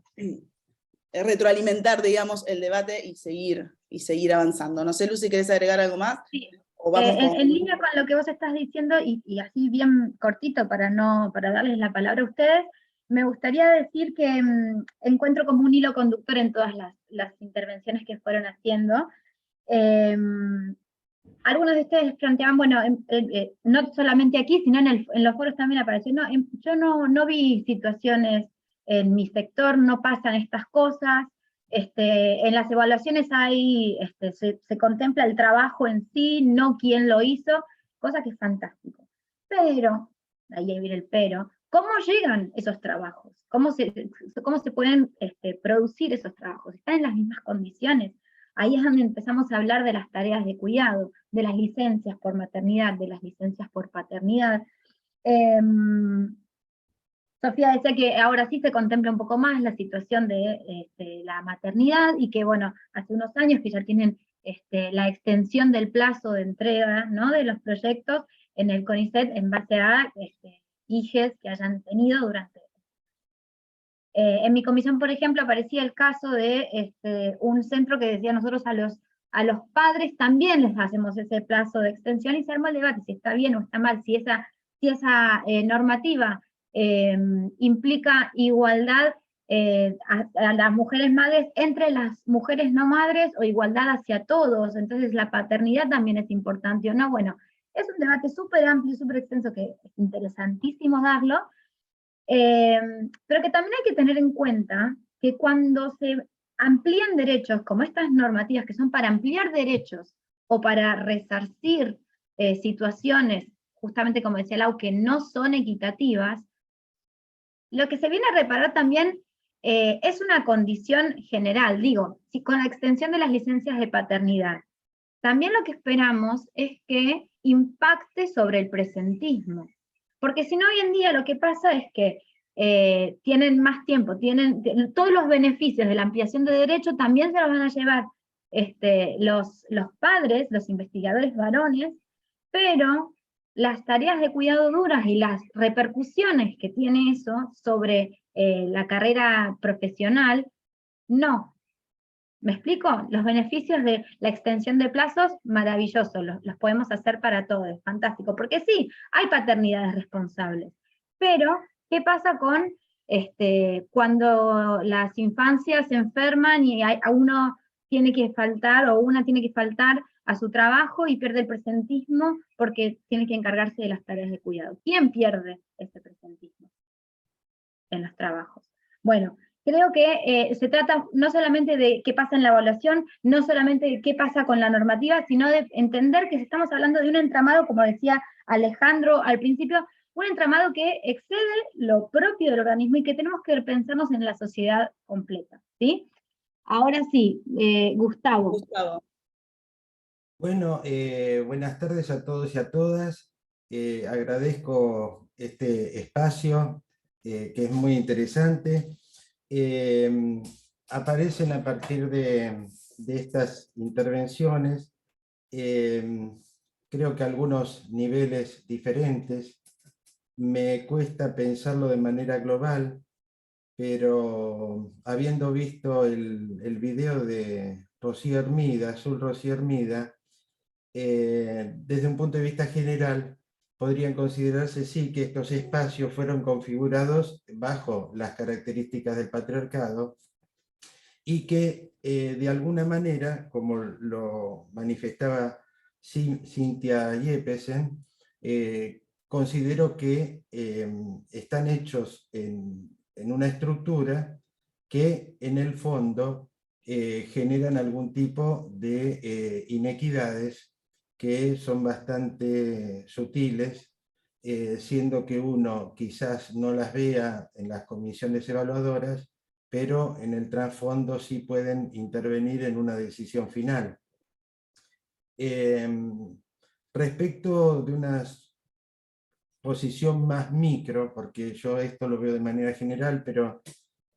retroalimentar, digamos, el debate y seguir avanzando. No sé, Lucy, ¿querés agregar algo más? Sí. ¿O vamos En línea con lo que vos estás diciendo, y así bien cortito para darles la palabra a ustedes, me gustaría decir que encuentro como un hilo conductor en todas las intervenciones que fueron haciendo. Algunos de ustedes planteaban, bueno, no solamente aquí, sino en los foros también apareció, no, yo no vi situaciones en mi sector, no pasan estas cosas, en las evaluaciones se contempla el trabajo en sí, no quién lo hizo, cosa que es fantástico. Pero, ahí viene el pero, ¿cómo llegan esos trabajos? ¿Cómo se pueden producir esos trabajos? ¿Están en las mismas condiciones? Ahí es donde empezamos a hablar de las tareas de cuidado, de las licencias por maternidad, de las licencias por paternidad. Sofía decía que ahora sí se contempla un poco más la situación de la maternidad, y que bueno, hace unos años que ya tienen la extensión del plazo de entrega, ¿no?, de los proyectos en el CONICET en base a IGES que hayan tenido durante. En mi comisión, por ejemplo, aparecía el caso de un centro que decía: nosotros a los padres también les hacemos ese plazo de extensión, y se armó el debate si está bien o está mal, si esa normativa implica igualdad a las mujeres madres entre las mujeres no madres, o igualdad hacia todos. Entonces la paternidad también es importante o no. Bueno, es un debate súper amplio, súper extenso, que es interesantísimo darlo, pero que también hay que tener en cuenta que cuando se amplían derechos, como estas normativas que son para ampliar derechos o para resarcir situaciones, justamente como decía Lau, que no son equitativas, lo que se viene a reparar también es una condición general. Digo, si con la extensión de las licencias de paternidad, también lo que esperamos es que impacte sobre el presentismo. Porque si no, hoy en día lo que pasa es que tienen más tiempo, tienen todos los beneficios de la ampliación de derecho, también se los van a llevar los padres, los investigadores varones, pero las tareas de cuidado duras y las repercusiones que tiene eso sobre la carrera profesional, no. ¿Me explico? Los beneficios de la extensión de plazos, maravilloso, los podemos hacer para todos, fantástico, porque sí, hay paternidades responsables, pero ¿qué pasa con cuando las infancias se enferman y a uno tiene que faltar, o una tiene que faltar a su trabajo y pierde el presentismo porque tiene que encargarse de las tareas de cuidado? ¿Quién pierde ese presentismo en los trabajos? Bueno, creo que se trata no solamente de qué pasa en la evaluación, no solamente de qué pasa con la normativa, sino de entender que estamos hablando de un entramado, como decía Alejandro al principio, un entramado que excede lo propio del organismo y que tenemos que pensarnos en la sociedad completa, ¿sí? Ahora sí, Gustavo. Bueno, buenas tardes a todos y a todas. Agradezco este espacio, que es muy interesante. Aparecen a partir de estas intervenciones, creo que algunos niveles diferentes. Me cuesta pensarlo de manera global, pero habiendo visto el video de Rocío Hermida, Azul Rocío Hermida, desde un punto de vista general, podrían considerarse sí que estos espacios fueron configurados bajo las características del patriarcado y que de alguna manera, como lo manifestaba Cynthia Jeppesen, considero que están hechos en una estructura que en el fondo generan algún tipo de inequidades que son bastante sutiles, siendo que uno quizás no las vea en las comisiones evaluadoras, pero en el trasfondo sí pueden intervenir en una decisión final. Respecto de una posición más micro, porque yo esto lo veo de manera general, pero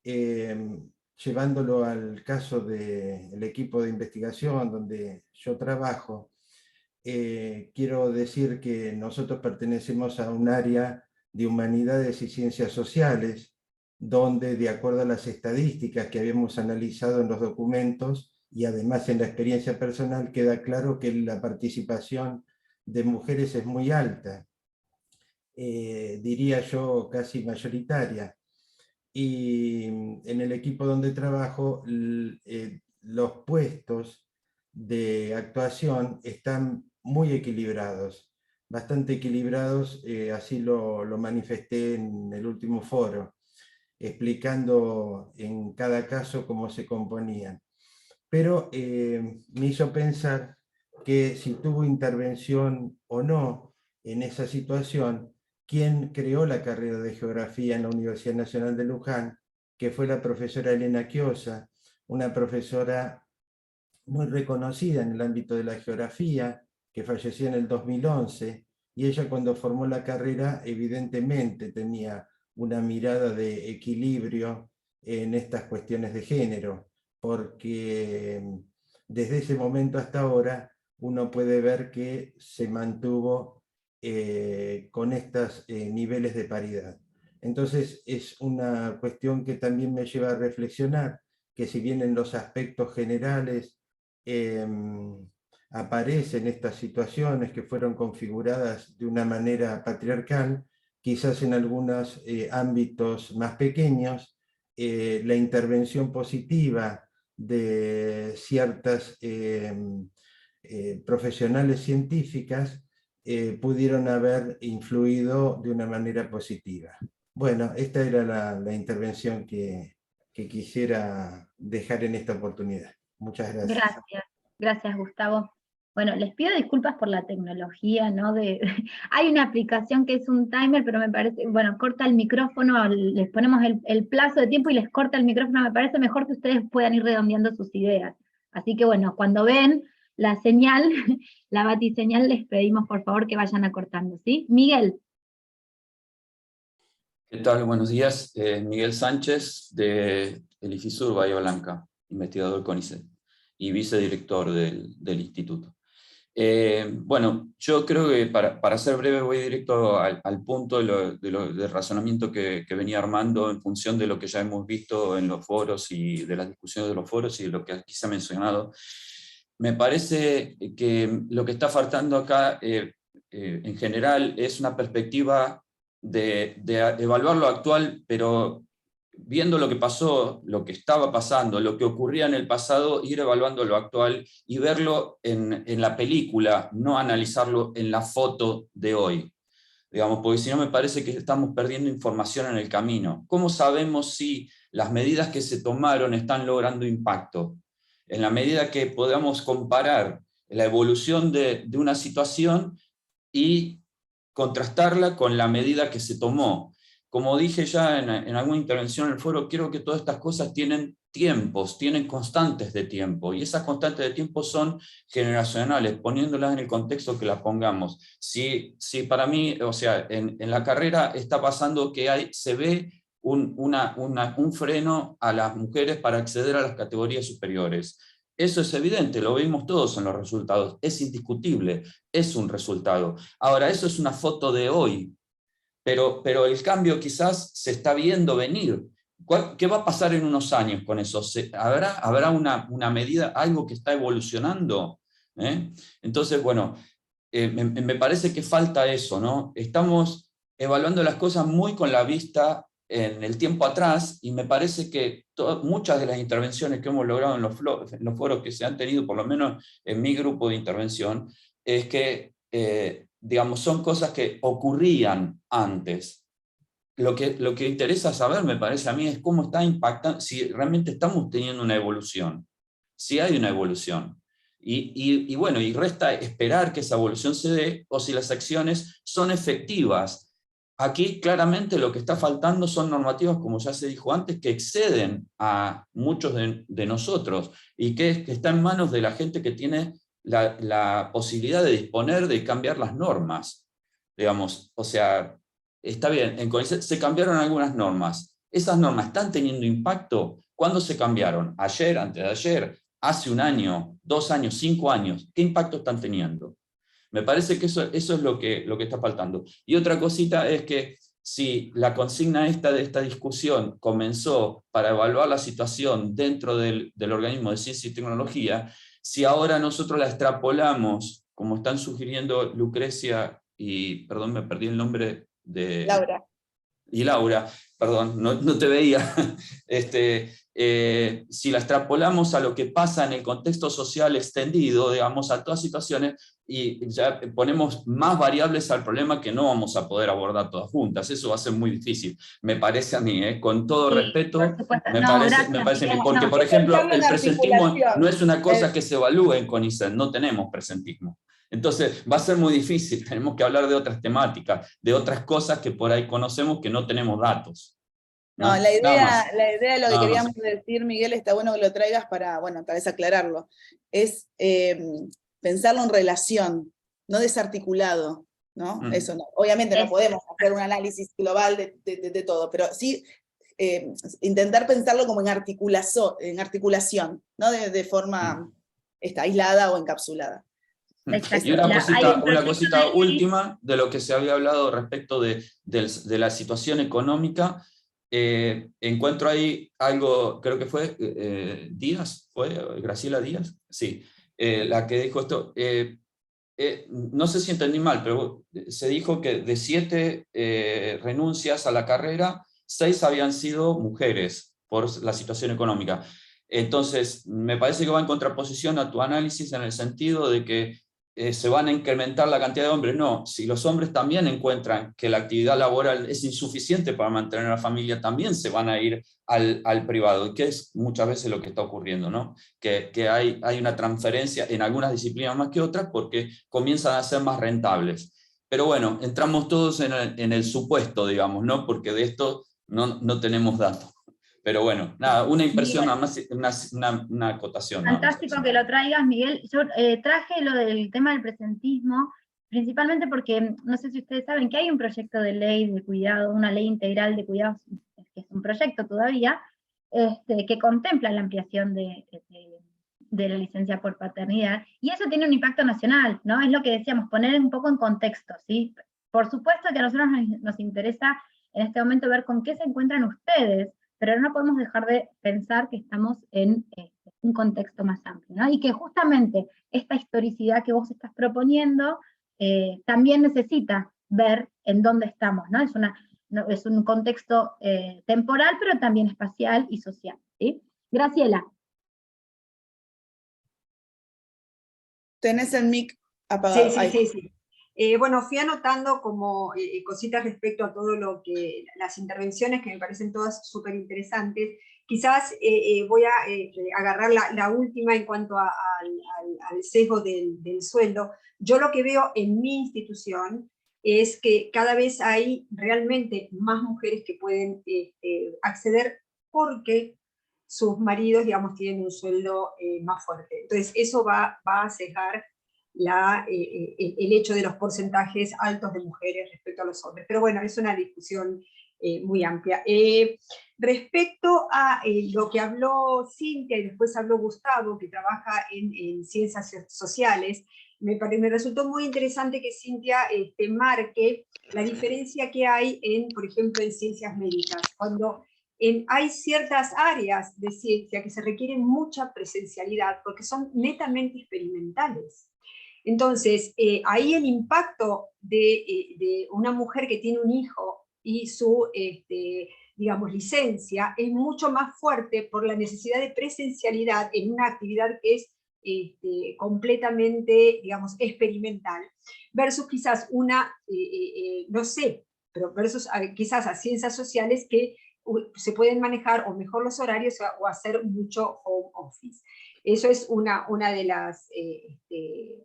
llevándolo al caso del equipo de investigación donde yo trabajo, quiero decir que nosotros pertenecemos a un área de humanidades y ciencias sociales, donde de acuerdo a las estadísticas que habíamos analizado en los documentos y además en la experiencia personal, queda claro que la participación de mujeres es muy alta, diría yo casi mayoritaria. Y en el equipo donde trabajo, los puestos de actuación están muy equilibrados, bastante equilibrados, así lo manifesté en el último foro, explicando en cada caso cómo se componían. Pero me hizo pensar que si tuvo intervención o no en esa situación, quien creó la carrera de Geografía en la Universidad Nacional de Luján, que fue la profesora Elena Chiosa, una profesora muy reconocida en el ámbito de la geografía, que falleció en el 2011, y ella cuando formó la carrera evidentemente tenía una mirada de equilibrio en estas cuestiones de género, porque desde ese momento hasta ahora uno puede ver que se mantuvo con estos niveles de paridad. Entonces es una cuestión que también me lleva a reflexionar, que si bien en los aspectos generales aparecen estas situaciones que fueron configuradas de una manera patriarcal, quizás en algunos ámbitos más pequeños, la intervención positiva de ciertas profesionales científicas pudieron haber influido de una manera positiva. Bueno, esta era la intervención que quisiera dejar en esta oportunidad. Muchas gracias. Gracias Gustavo. Bueno, les pido disculpas por la tecnología, ¿no? Hay una aplicación que es un timer, pero me parece, bueno, corta el micrófono, les ponemos el plazo de tiempo y les corta el micrófono, me parece mejor que ustedes puedan ir redondeando sus ideas. Así que bueno, cuando ven la señal, la batiseñal, les pedimos por favor que vayan acortando, ¿sí? Miguel. ¿Qué tal? Buenos días. Miguel Sánchez, de el IFISUR Bahía Blanca, investigador del CONICET y vicedirector del instituto. Bueno, yo creo que para ser breve voy directo al punto del razonamiento que venía armando en función de lo que ya hemos visto en los foros y de las discusiones de los foros y de lo que aquí se ha mencionado. Me parece que lo que está faltando acá en general es una perspectiva de evaluar lo actual, pero viendo lo que pasó, lo que estaba pasando, lo que ocurría en el pasado, ir evaluando lo actual y verlo en la película, no analizarlo en la foto de hoy. Digamos, porque si no me parece que estamos perdiendo información en el camino. ¿Cómo sabemos si las medidas que se tomaron están logrando impacto? En la medida que podamos comparar la evolución de una situación y contrastarla con la medida que se tomó. Como dije ya en alguna intervención en el foro, creo que todas estas cosas tienen tiempos, tienen constantes de tiempo, y esas constantes de tiempo son generacionales, poniéndolas en el contexto que las pongamos. Si para mí, o sea, en la carrera está pasando que se ve un freno a las mujeres para acceder a las categorías superiores. Eso es evidente, lo vimos todos en los resultados, es indiscutible, es un resultado. Ahora, eso es una foto de hoy, pero el cambio quizás se está viendo venir. ¿Qué va a pasar en unos años con eso? ¿Habrá una medida, algo que está evolucionando? Entonces, bueno, me parece que falta eso, ¿no? Estamos evaluando las cosas muy con la vista en el tiempo atrás, y me parece que muchas de las intervenciones que hemos logrado en los foros que se han tenido, por lo menos en mi grupo de intervención, es que digamos, son cosas que ocurrían antes. Lo que interesa saber, me parece a mí, es cómo está impactando, si realmente estamos teniendo una evolución, si hay una evolución. Y bueno, y resta esperar que esa evolución se dé, o si las acciones son efectivas. Aquí claramente lo que está faltando son normativas, como ya se dijo antes, que exceden a muchos de nosotros, y que está en manos de la gente que tiene la posibilidad de disponer de cambiar las normas, digamos. O sea, está bien, en CONICET se cambiaron algunas normas. ¿Esas normas están teniendo impacto? ¿Cuándo se cambiaron? ¿Ayer, antes de ayer, hace un año, 2 años, 5 años? ¿Qué impacto están teniendo? Me parece que eso es lo que está faltando. Y otra cosita es que si la consigna de esta discusión comenzó para evaluar la situación dentro del organismo de ciencia y tecnología, si ahora nosotros la extrapolamos, como están sugiriendo Lucrecia y, perdón, me perdí el nombre de... Laura. Y Laura, perdón, no te veía. Si la extrapolamos a lo que pasa en el contexto social extendido, digamos, a todas situaciones, y ya ponemos más variables al problema que no vamos a poder abordar todas juntas. Eso va a ser muy difícil, me parece a mí, con todo respeto, me parece a mí, porque, por ejemplo, el presentismo no es una cosa que se evalúe en CONICET, no tenemos presentismo. Entonces va a ser muy difícil, tenemos que hablar de otras temáticas, de otras cosas que por ahí conocemos que no tenemos datos. No, la idea de lo que queríamos decir, Miguel, está bueno que lo traigas para, bueno, tal vez aclararlo, es pensarlo en relación, no desarticulado, ¿no? Eso no. Obviamente no podemos hacer un análisis global de todo, pero sí intentar pensarlo como en articulación, ¿no? De forma aislada o encapsulada. Y una cosita última de lo que se había hablado respecto de la situación económica. Encuentro ahí algo, creo que fue Díaz, ¿fue Graciela Díaz? Sí, la que dijo esto. No sé si entendí mal, pero se dijo que de 7 renuncias a la carrera, 6 habían sido mujeres por la situación económica. Entonces, me parece que va en contraposición a tu análisis en el sentido de que se van a incrementar la cantidad de hombres. No, si los hombres también encuentran que la actividad laboral es insuficiente para mantener a la familia, también se van a ir al privado, que es muchas veces lo que está ocurriendo, ¿no? Que hay una transferencia en algunas disciplinas más que otras porque comienzan a ser más rentables. Pero bueno, entramos todos en el supuesto, digamos, ¿no? Porque de esto no tenemos datos. Pero bueno, nada, una impresión, nada más, una acotación. Fantástico que lo traigas, Miguel. Yo traje lo del tema del presentismo, principalmente porque, no sé si ustedes saben, que hay un proyecto de ley de cuidado, una ley integral de cuidados, que es un proyecto todavía, que contempla la ampliación de de la licencia por paternidad, y eso tiene un impacto nacional, ¿no? Es lo que decíamos, poner un poco en contexto, ¿sí? Por supuesto que a nosotros nos interesa en este momento ver con qué se encuentran ustedes, pero no podemos dejar de pensar que estamos en un contexto más amplio, ¿no? Y que justamente esta historicidad que vos estás proponiendo también necesita ver en dónde estamos, ¿no? Es un contexto temporal, pero también espacial y social, ¿sí? Graciela. Tenés el mic apagado. Sí. Bueno, fui anotando como cositas respecto a todo lo que, las intervenciones que me parecen todas súper interesantes. Quizás voy a agarrar la última en cuanto al sesgo del sueldo. Yo lo que veo en mi institución es que cada vez hay realmente más mujeres que pueden acceder porque sus maridos, digamos, tienen un sueldo más fuerte. Entonces, eso va a sesgar el hecho de los porcentajes altos de mujeres respecto a los hombres. Pero bueno, es una discusión muy amplia. Respecto a lo que habló Cintia y después habló Gustavo, que trabaja en ciencias sociales, me resultó muy interesante que Cintia marque la diferencia que hay por ejemplo, en ciencias médicas, cuando hay ciertas áreas de ciencia que se requieren mucha presencialidad porque son netamente experimentales. Entonces, ahí el impacto de una mujer que tiene un hijo y su, digamos, licencia es mucho más fuerte por la necesidad de presencialidad en una actividad que es completamente, digamos, experimental, versus quizás una, no sé, pero versus quizás a ciencias sociales que se pueden manejar o mejor los horarios o hacer mucho home office. Eso es una de las,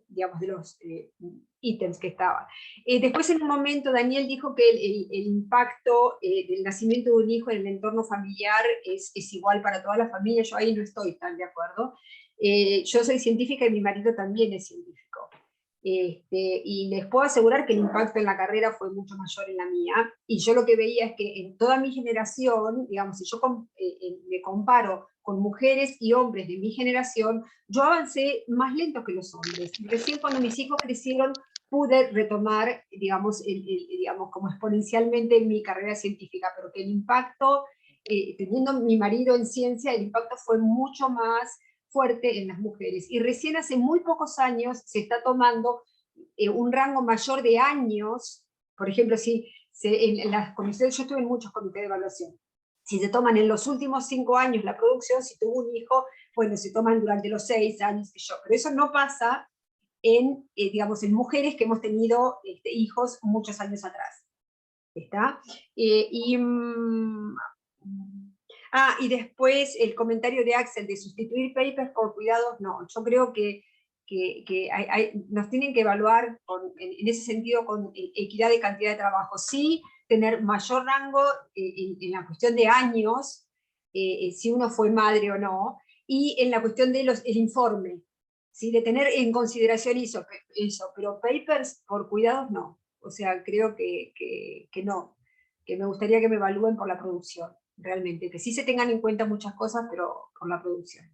digamos, de los ítems que estaba. Después en un momento Daniel dijo que el impacto del nacimiento de un hijo en el entorno familiar es igual para toda la familia. Yo ahí no estoy tan de acuerdo. Yo soy científica y mi marido también es científico. Y les puedo asegurar que el impacto en la carrera fue mucho mayor en la mía, y yo lo que veía es que en toda mi generación, digamos, si yo me comparo con mujeres y hombres de mi generación, yo avancé más lento que los hombres. Recién cuando mis hijos crecieron pude retomar, digamos, digamos como exponencialmente mi carrera científica, pero que el impacto, teniendo mi marido en ciencia, el impacto fue mucho más fuerte en las mujeres. Y recién hace muy pocos años se está tomando un rango mayor de años. Por ejemplo, si en las comisiones, yo estuve en muchos comités de evaluación, si se toman en los últimos 5 años la producción, si tuvo un hijo, bueno, se toman durante los 6 años, pero eso no pasa en, digamos, en mujeres que hemos tenido hijos muchos años atrás. ¿Está? Y después el comentario de Axel de sustituir papers por cuidados, no, yo creo que nos tienen que evaluar en ese sentido con equidad de cantidad de trabajo. Sí, tener mayor rango en la cuestión de años, si uno fue madre o no, y en la cuestión del informe, ¿sí? De tener en consideración eso, pero papers por cuidados no. O sea, creo que no, que me gustaría que me evalúen por la producción, realmente, que sí se tengan en cuenta muchas cosas, pero por la producción.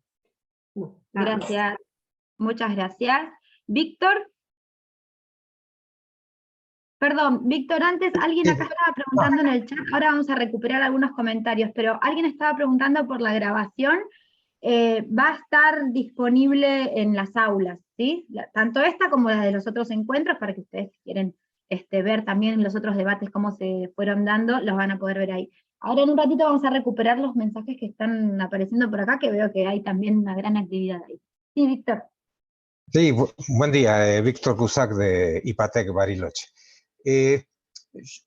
No, gracias, muchas gracias. Víctor. Perdón, Víctor, antes alguien acá estaba preguntando en el chat, ahora vamos a recuperar algunos comentarios, pero alguien estaba preguntando por la grabación. Va a estar disponible en las aulas, ¿sí? Tanto esta como la de los otros encuentros, para que ustedes quieren ver también los otros debates, cómo se fueron dando, los van a poder ver ahí. Ahora en un ratito vamos a recuperar los mensajes que están apareciendo por acá, que veo que hay también una gran actividad ahí. Sí, Víctor. Sí, buen día, Víctor Cusack de IPATEC Bariloche.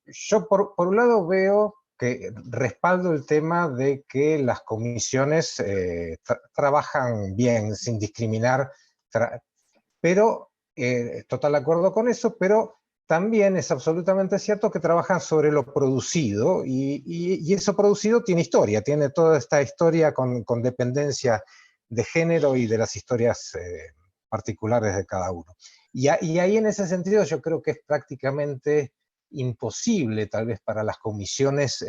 Yo por un lado veo que respaldo el tema de que las comisiones trabajan bien, sin discriminar, pero total acuerdo con eso, pero también es absolutamente cierto que trabajan sobre lo producido, y eso producido tiene historia, tiene toda esta historia con dependencia de género y de las historias particulares de cada uno. Y ahí en ese sentido yo creo que es prácticamente imposible tal vez para las comisiones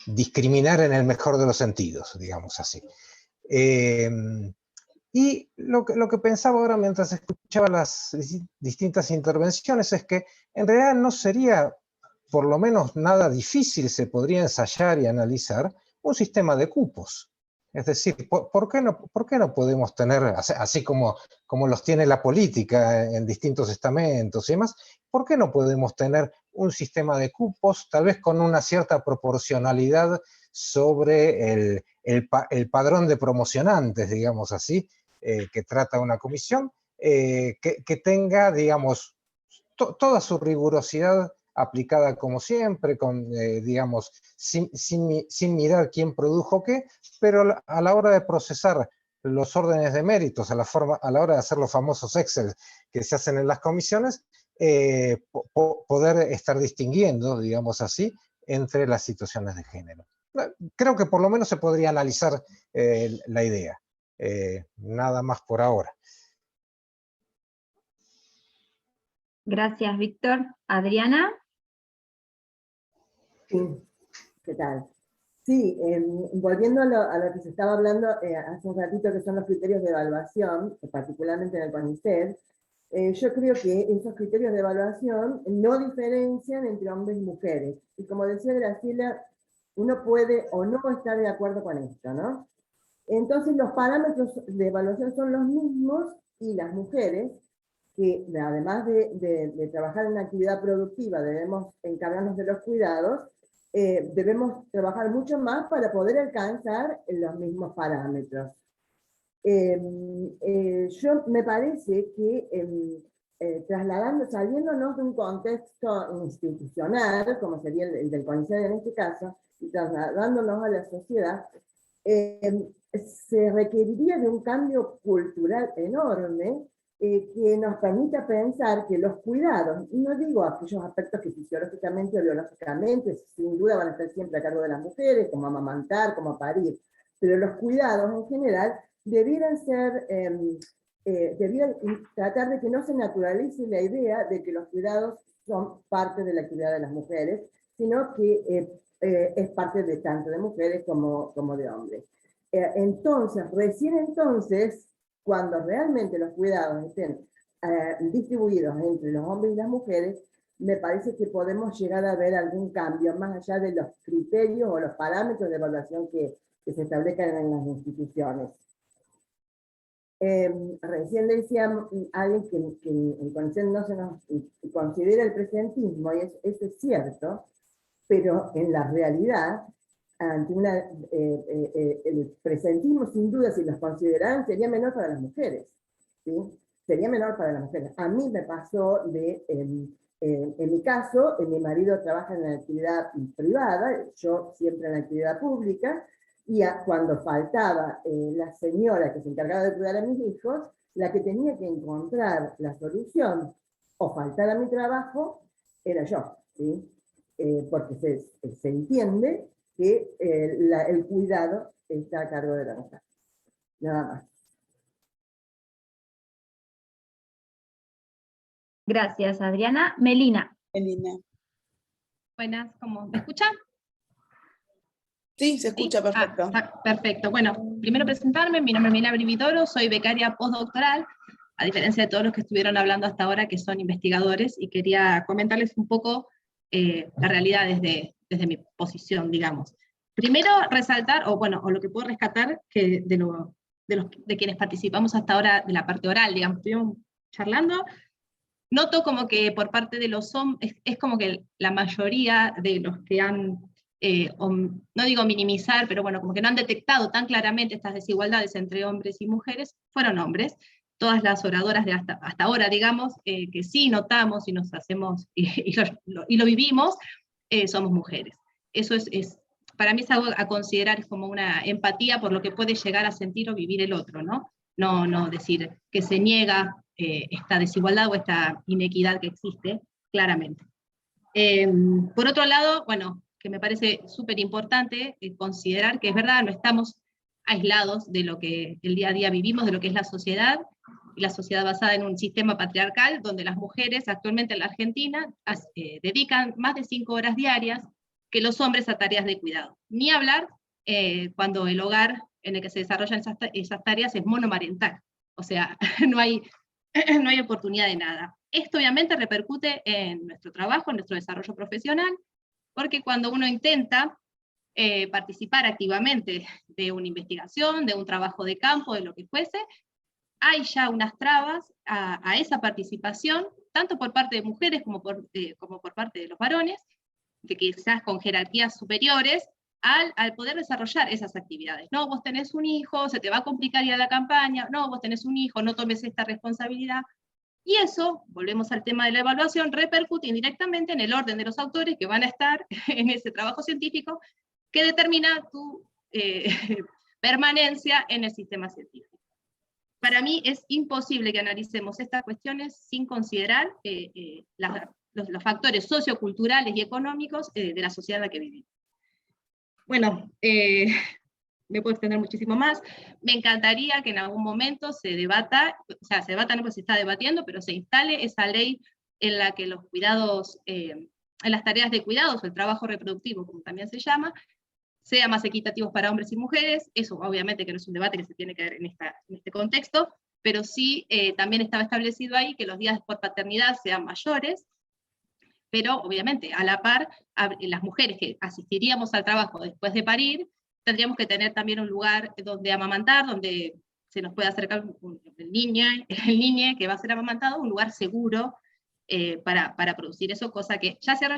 discriminar en el mejor de los sentidos, digamos así. Y lo que pensaba ahora mientras escuchaba las distintas intervenciones es que en realidad no sería, por lo menos nada difícil, se podría ensayar y analizar un sistema de cupos. Es decir, ¿por qué no podemos tener, así como los tiene la política en distintos estamentos y demás, ¿por qué no podemos tener un sistema de cupos, tal vez con una cierta proporcionalidad sobre el padrón de promocionantes, digamos así, que trata una comisión, que tenga, digamos, toda su rigurosidad aplicada como siempre, digamos, sin mirar quién produjo qué, pero a la hora de procesar los órdenes de méritos, a la hora de hacer los famosos Excel que se hacen en las comisiones, poder estar distinguiendo, digamos así, entre las situaciones de género. Creo que por lo menos se podría analizar la idea. Nada más por ahora. Gracias, Víctor. Adriana. Sí, ¿qué tal? Sí, volviendo a lo que se estaba hablando hace un ratito, que son los criterios de evaluación, particularmente en el CONICET, yo creo que esos criterios de evaluación no diferencian entre hombres y mujeres. Y como decía Graciela, uno puede o no estar de acuerdo con esto, ¿no? Entonces los parámetros de evaluación son los mismos y las mujeres, que además de trabajar en una actividad productiva, debemos encargarnos de los cuidados, debemos trabajar mucho más para poder alcanzar los mismos parámetros. Yo me parece que saliéndonos de un contexto institucional, como sería el del CONICET en este caso, y trasladándonos a la sociedad, se requeriría de un cambio cultural enorme que nos permita pensar que los cuidados, y no digo aquellos aspectos que fisiológicamente o biológicamente sin duda van a estar siempre a cargo de las mujeres, como amamantar, como parir, pero los cuidados en general debieran tratar de que no se naturalice la idea de que los cuidados son parte de la actividad de las mujeres, sino que es parte de tanto de mujeres como de hombres. Entonces, recién entonces, cuando realmente los cuidados estén distribuidos entre los hombres y las mujeres, me parece que podemos llegar a ver algún cambio, más allá de los criterios o los parámetros de evaluación que se establezcan en las instituciones. Recién decía alguien que en CONICET no se nos considera el presentismo, y eso es cierto, pero en la realidad, ante el presentismo, sin duda, si los consideraran, sería menor para las mujeres, ¿sí? Sería menor para las mujeres. A mí me pasó en mi caso, mi marido trabaja en la actividad privada, yo siempre en la actividad pública, y cuando faltaba la señora que se encargaba de cuidar a mis hijos, la que tenía que encontrar la solución o faltar a mi trabajo era yo, ¿sí? Porque se entiende que el cuidado está a cargo de la mujer. Nada más. Gracias, Adriana. Melina. Melina. Buenas, ¿me escuchan? Sí, se escucha perfecto. Perfecto. Bueno, primero presentarme, mi nombre es Melina Brividoro, soy becaria postdoctoral, a diferencia de todos los que estuvieron hablando hasta ahora, que son investigadores, y quería comentarles un poco la realidad desde mi posición, digamos. Primero, resaltar, o lo que puedo rescatar, que de quienes participamos hasta ahora de la parte oral, digamos, estuvimos charlando, noto como que por parte de los hombres, es como que la mayoría de los que han, no digo minimizar, pero como que no han detectado tan claramente estas desigualdades entre hombres y mujeres, fueron hombres. Todas las oradoras de hasta ahora, digamos, que sí notamos y nos hacemos, y lo vivimos, somos mujeres. Eso es, para mí es algo a considerar, es como una empatía por lo que puede llegar a sentir o vivir el otro, ¿no? No decir que se niega esta desigualdad o esta inequidad que existe, claramente. Por otro lado, que me parece súper importante considerar que es verdad, no estamos aislados de lo que el día a día vivimos, de lo que es la sociedad, y la sociedad basada en un sistema patriarcal, donde las mujeres actualmente en la Argentina dedican más de 5 horas diarias que los hombres a tareas de cuidado. Ni hablar cuando el hogar en el que se desarrollan esas tareas es monomarental. O sea, no hay oportunidad de nada. Esto obviamente repercute en nuestro trabajo, en nuestro desarrollo profesional, porque cuando uno intenta participar activamente de una investigación, de un trabajo de campo, de lo que fuese, hay ya unas trabas a esa participación, tanto por parte de mujeres como por parte de los varones, que quizás con jerarquías superiores, al poder desarrollar esas actividades. No, vos tenés un hijo, se te va a complicar ir a la campaña, no, vos tenés un hijo, no tomes esta responsabilidad. Y eso, volvemos al tema de la evaluación, repercute indirectamente en el orden de los autores que van a estar en ese trabajo científico que determina tu permanencia en el sistema científico. Para mí es imposible que analicemos estas cuestiones sin considerar los factores socioculturales y económicos de la sociedad en la que vivimos. Bueno, me puedo extender muchísimo más. Me encantaría que en algún momento se debata, o sea, se debata no porque se está debatiendo, pero se instale esa ley en la que los cuidados, en las tareas de cuidados, o el trabajo reproductivo, como también se llama, sea más equitativos para hombres y mujeres. Eso obviamente que no es un debate que se tiene que ver en este contexto, pero sí también estaba establecido ahí que los días por paternidad sean mayores, pero obviamente a la par, las mujeres que asistiríamos al trabajo después de parir, tendríamos que tener también un lugar donde amamantar, donde se nos pueda acercar el niño que va a ser amamantado, un lugar seguro para producir eso, cosa que, ya cierro,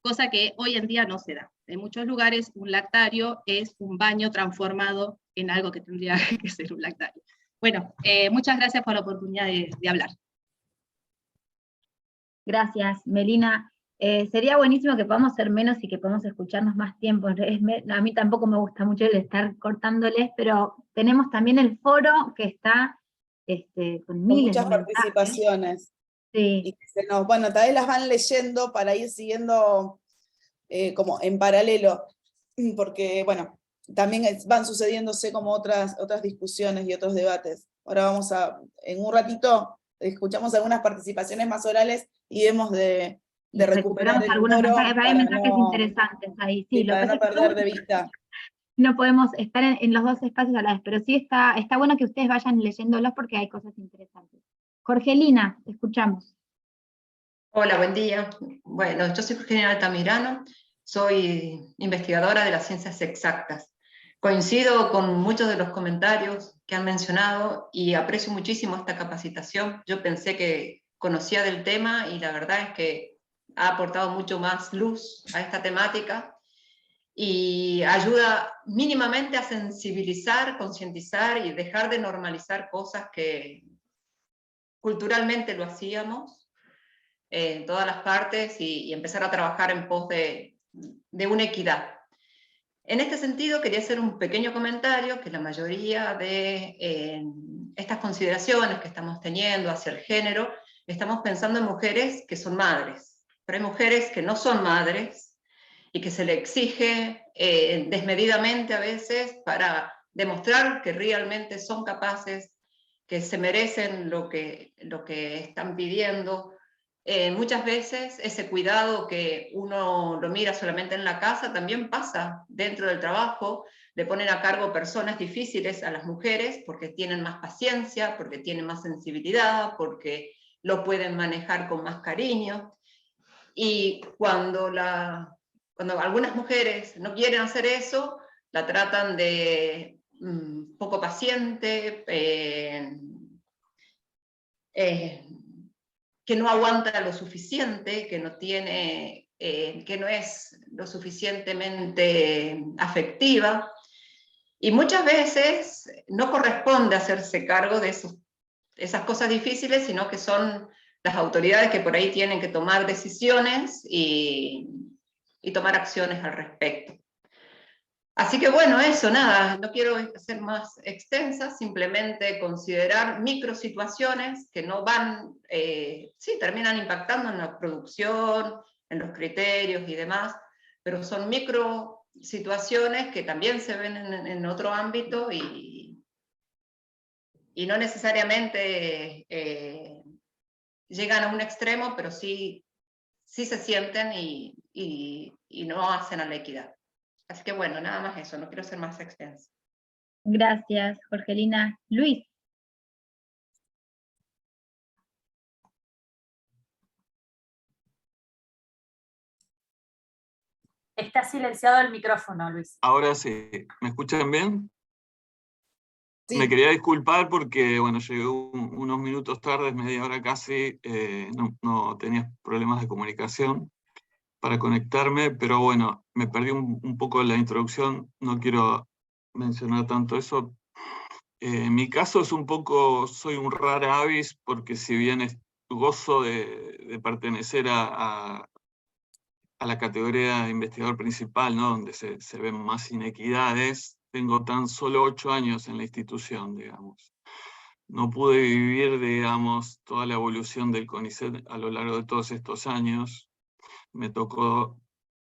cosa que hoy en día no se da. En muchos lugares un lactario es un baño transformado en algo que tendría que ser un lactario. Bueno, muchas gracias por la oportunidad de hablar. Gracias, Melina. Sería buenísimo que podamos ser menos y que podamos escucharnos más tiempo. A mí tampoco me gusta mucho el estar cortándoles, pero tenemos también el foro que está con miles muchas de mensajes. participaciones. Sí. Y que bueno, tal vez las van leyendo para ir siguiendo como en paralelo, porque bueno, también van sucediéndose como otras discusiones y otros debates. Ahora en un ratito, escuchamos algunas participaciones más orales y vemos de recuperar el algunos foro mensajes, hay mensajes interesantes ahí, sí, para no perder de vista. No podemos estar en los dos espacios a la vez, pero sí está bueno que ustedes vayan leyéndolos porque hay cosas interesantes. Jorgelina, te escuchamos. Hola, buen día. Bueno, yo soy Jorgelina Altamirano, soy investigadora de las ciencias exactas. Coincido con muchos de los comentarios que han mencionado y aprecio muchísimo esta capacitación. Yo pensé que conocía del tema y la verdad es que ha aportado mucho más luz a esta temática y ayuda mínimamente a sensibilizar, concientizar y dejar de normalizar cosas que culturalmente lo hacíamos en todas las partes y empezar a trabajar en pos de una equidad. En este sentido, quería hacer un pequeño comentario que la mayoría de estas consideraciones que estamos teniendo hacia el género, estamos pensando en mujeres que son madres, pero hay mujeres que no son madres y que se le exige desmedidamente a veces para demostrar que realmente son capaces, que se merecen lo que están pidiendo. Muchas veces ese cuidado que uno lo mira solamente en la casa también pasa dentro del trabajo. Le ponen a cargo personas difíciles a las mujeres porque tienen más paciencia, porque tienen más sensibilidad, porque lo pueden manejar con más cariño. Y cuando algunas mujeres no quieren hacer eso, la tratan de poco paciente, que no aguanta lo suficiente, que no es lo suficientemente afectiva, y muchas veces no corresponde hacerse cargo de esas cosas difíciles, sino que son las autoridades que por ahí tienen que tomar decisiones y tomar acciones al respecto. Así que bueno, eso, nada, no quiero ser más extensa, simplemente considerar microsituaciones que no van, sí, terminan impactando en la producción, en los criterios y demás, pero son microsituaciones que también se ven en otro ámbito y no necesariamente llegan a un extremo, pero sí se sienten y no hacen a la equidad. Así que bueno, nada más eso, no quiero ser más extensa. Gracias, Jorgelina. Luis. Está silenciado el micrófono, Luis. Ahora sí, ¿me escuchan bien? Sí. Me quería disculpar porque, bueno, llegué unos minutos tarde, media hora casi, no tenía problemas de comunicación para conectarme, pero bueno, me perdí un poco la introducción, no quiero mencionar tanto eso. En mi caso es un poco, soy un rara avis, porque si bien gozo de pertenecer a la categoría de investigador principal, ¿no? Donde se ven más inequidades, tengo tan solo 8 años en la institución, digamos. No pude vivir, digamos, toda la evolución del CONICET a lo largo de todos estos años. Me tocó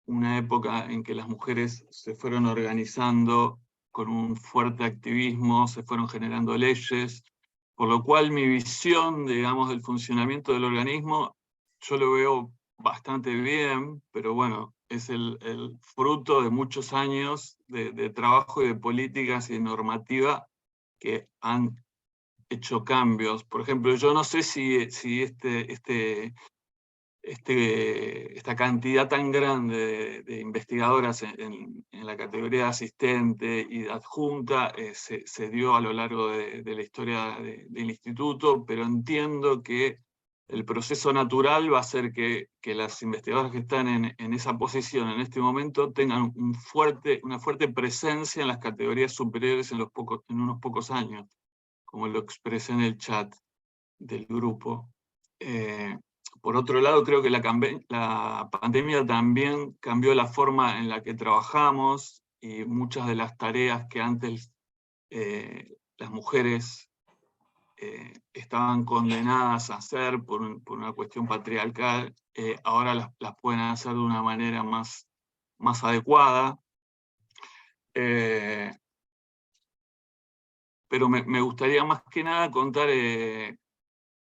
una época en que las mujeres se fueron organizando con un fuerte activismo, se fueron generando leyes, por lo cual mi visión, digamos, del funcionamiento del organismo, yo lo veo bastante bien, pero bueno, es el fruto de muchos años de trabajo y de políticas y de normativa que han hecho cambios. Por ejemplo, yo no sé si esta cantidad tan grande de investigadoras en la categoría de asistente y de adjunta se dio a lo largo de la historia del instituto, pero entiendo que el proceso natural va a hacer que las investigadoras que están en esa posición en este momento tengan una fuerte presencia en las categorías superiores en unos pocos años, como lo expresé en el chat del grupo. Por otro lado, creo que la pandemia también cambió la forma en la que trabajamos, y muchas de las tareas que antes las mujeres estaban condenadas a hacer por una cuestión patriarcal, ahora las pueden hacer de una manera más adecuada. Pero me gustaría más que nada contar,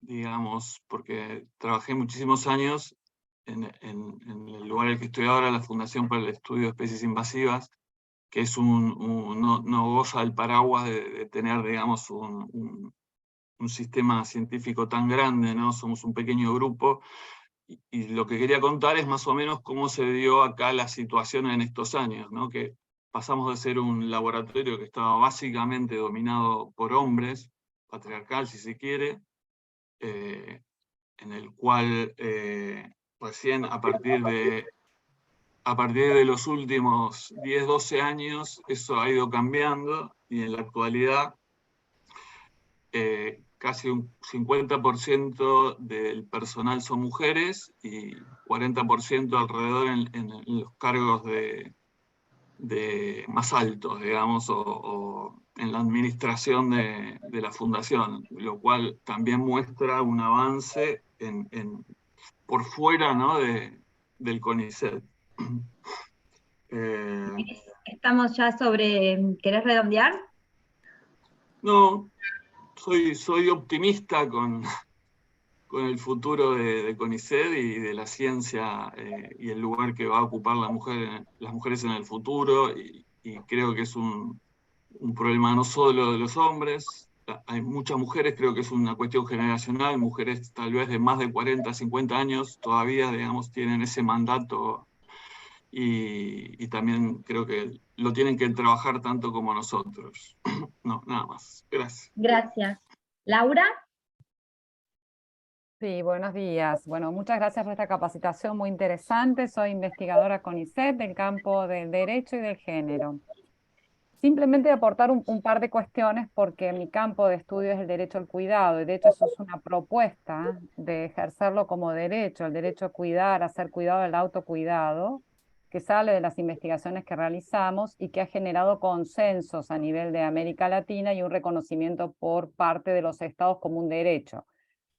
digamos, porque trabajé muchísimos años en el lugar en el que estoy ahora, la Fundación para el Estudio de Especies Invasivas, que es no goza del paraguas de tener, digamos, un sistema científico tan grande, ¿no? Somos un pequeño grupo, y lo que quería contar es más o menos cómo se dio acá la situación en estos años, ¿no? Que pasamos de ser un laboratorio que estaba básicamente dominado por hombres, patriarcal si se quiere, en el cual recién a partir de los últimos 10, 12 años eso ha ido cambiando, y en la actualidad casi un 50% del personal son mujeres y 40% alrededor en los cargos de más altos, digamos, o en la administración de la fundación, lo cual también muestra un avance por fuera, ¿no? del CONICET. Estamos ya sobre, ¿querés redondear? No, soy optimista con el futuro de CONICET y de la ciencia, y el lugar que va a ocupar las mujeres en el futuro, y creo que es un problema no solo de los hombres. Hay muchas mujeres, creo que es una cuestión generacional, mujeres tal vez de más de 40, 50 años todavía, digamos, tienen ese mandato, y también creo que lo tienen que trabajar tanto como nosotros. No, nada más. Gracias. Gracias. ¿Laura? Sí, buenos días. Bueno, muchas gracias por esta capacitación muy interesante. Soy investigadora CONICET del campo del derecho y del género. Simplemente aportar un par de cuestiones, porque mi campo de estudio es el derecho al cuidado, y de hecho eso es una propuesta de ejercerlo como derecho, el derecho a cuidar, a ser cuidado, el autocuidado, que sale de las investigaciones que realizamos y que ha generado consensos a nivel de América Latina y un reconocimiento por parte de los estados como un derecho.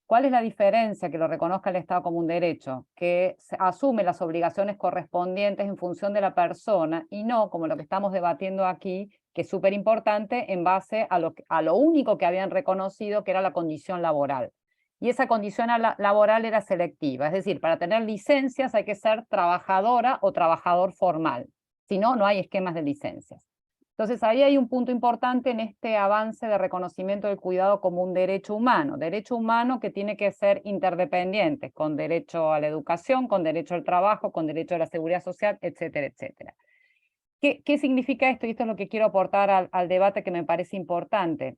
¿Cuál es la diferencia que lo reconozca el Estado como un derecho? Que asume las obligaciones correspondientes en función de la persona, y no como lo que estamos debatiendo aquí, que es súper importante, en base a lo único que habían reconocido, que era la condición laboral. Y esa condición laboral era selectiva, es decir, para tener licencias hay que ser trabajadora o trabajador formal, si no, no hay esquemas de licencias. Entonces ahí hay un punto importante en este avance de reconocimiento del cuidado como un derecho humano que tiene que ser interdependiente, con derecho a la educación, con derecho al trabajo, con derecho a la seguridad social, etcétera, etcétera. ¿Qué significa esto? Y esto es lo que quiero aportar al debate que me parece importante.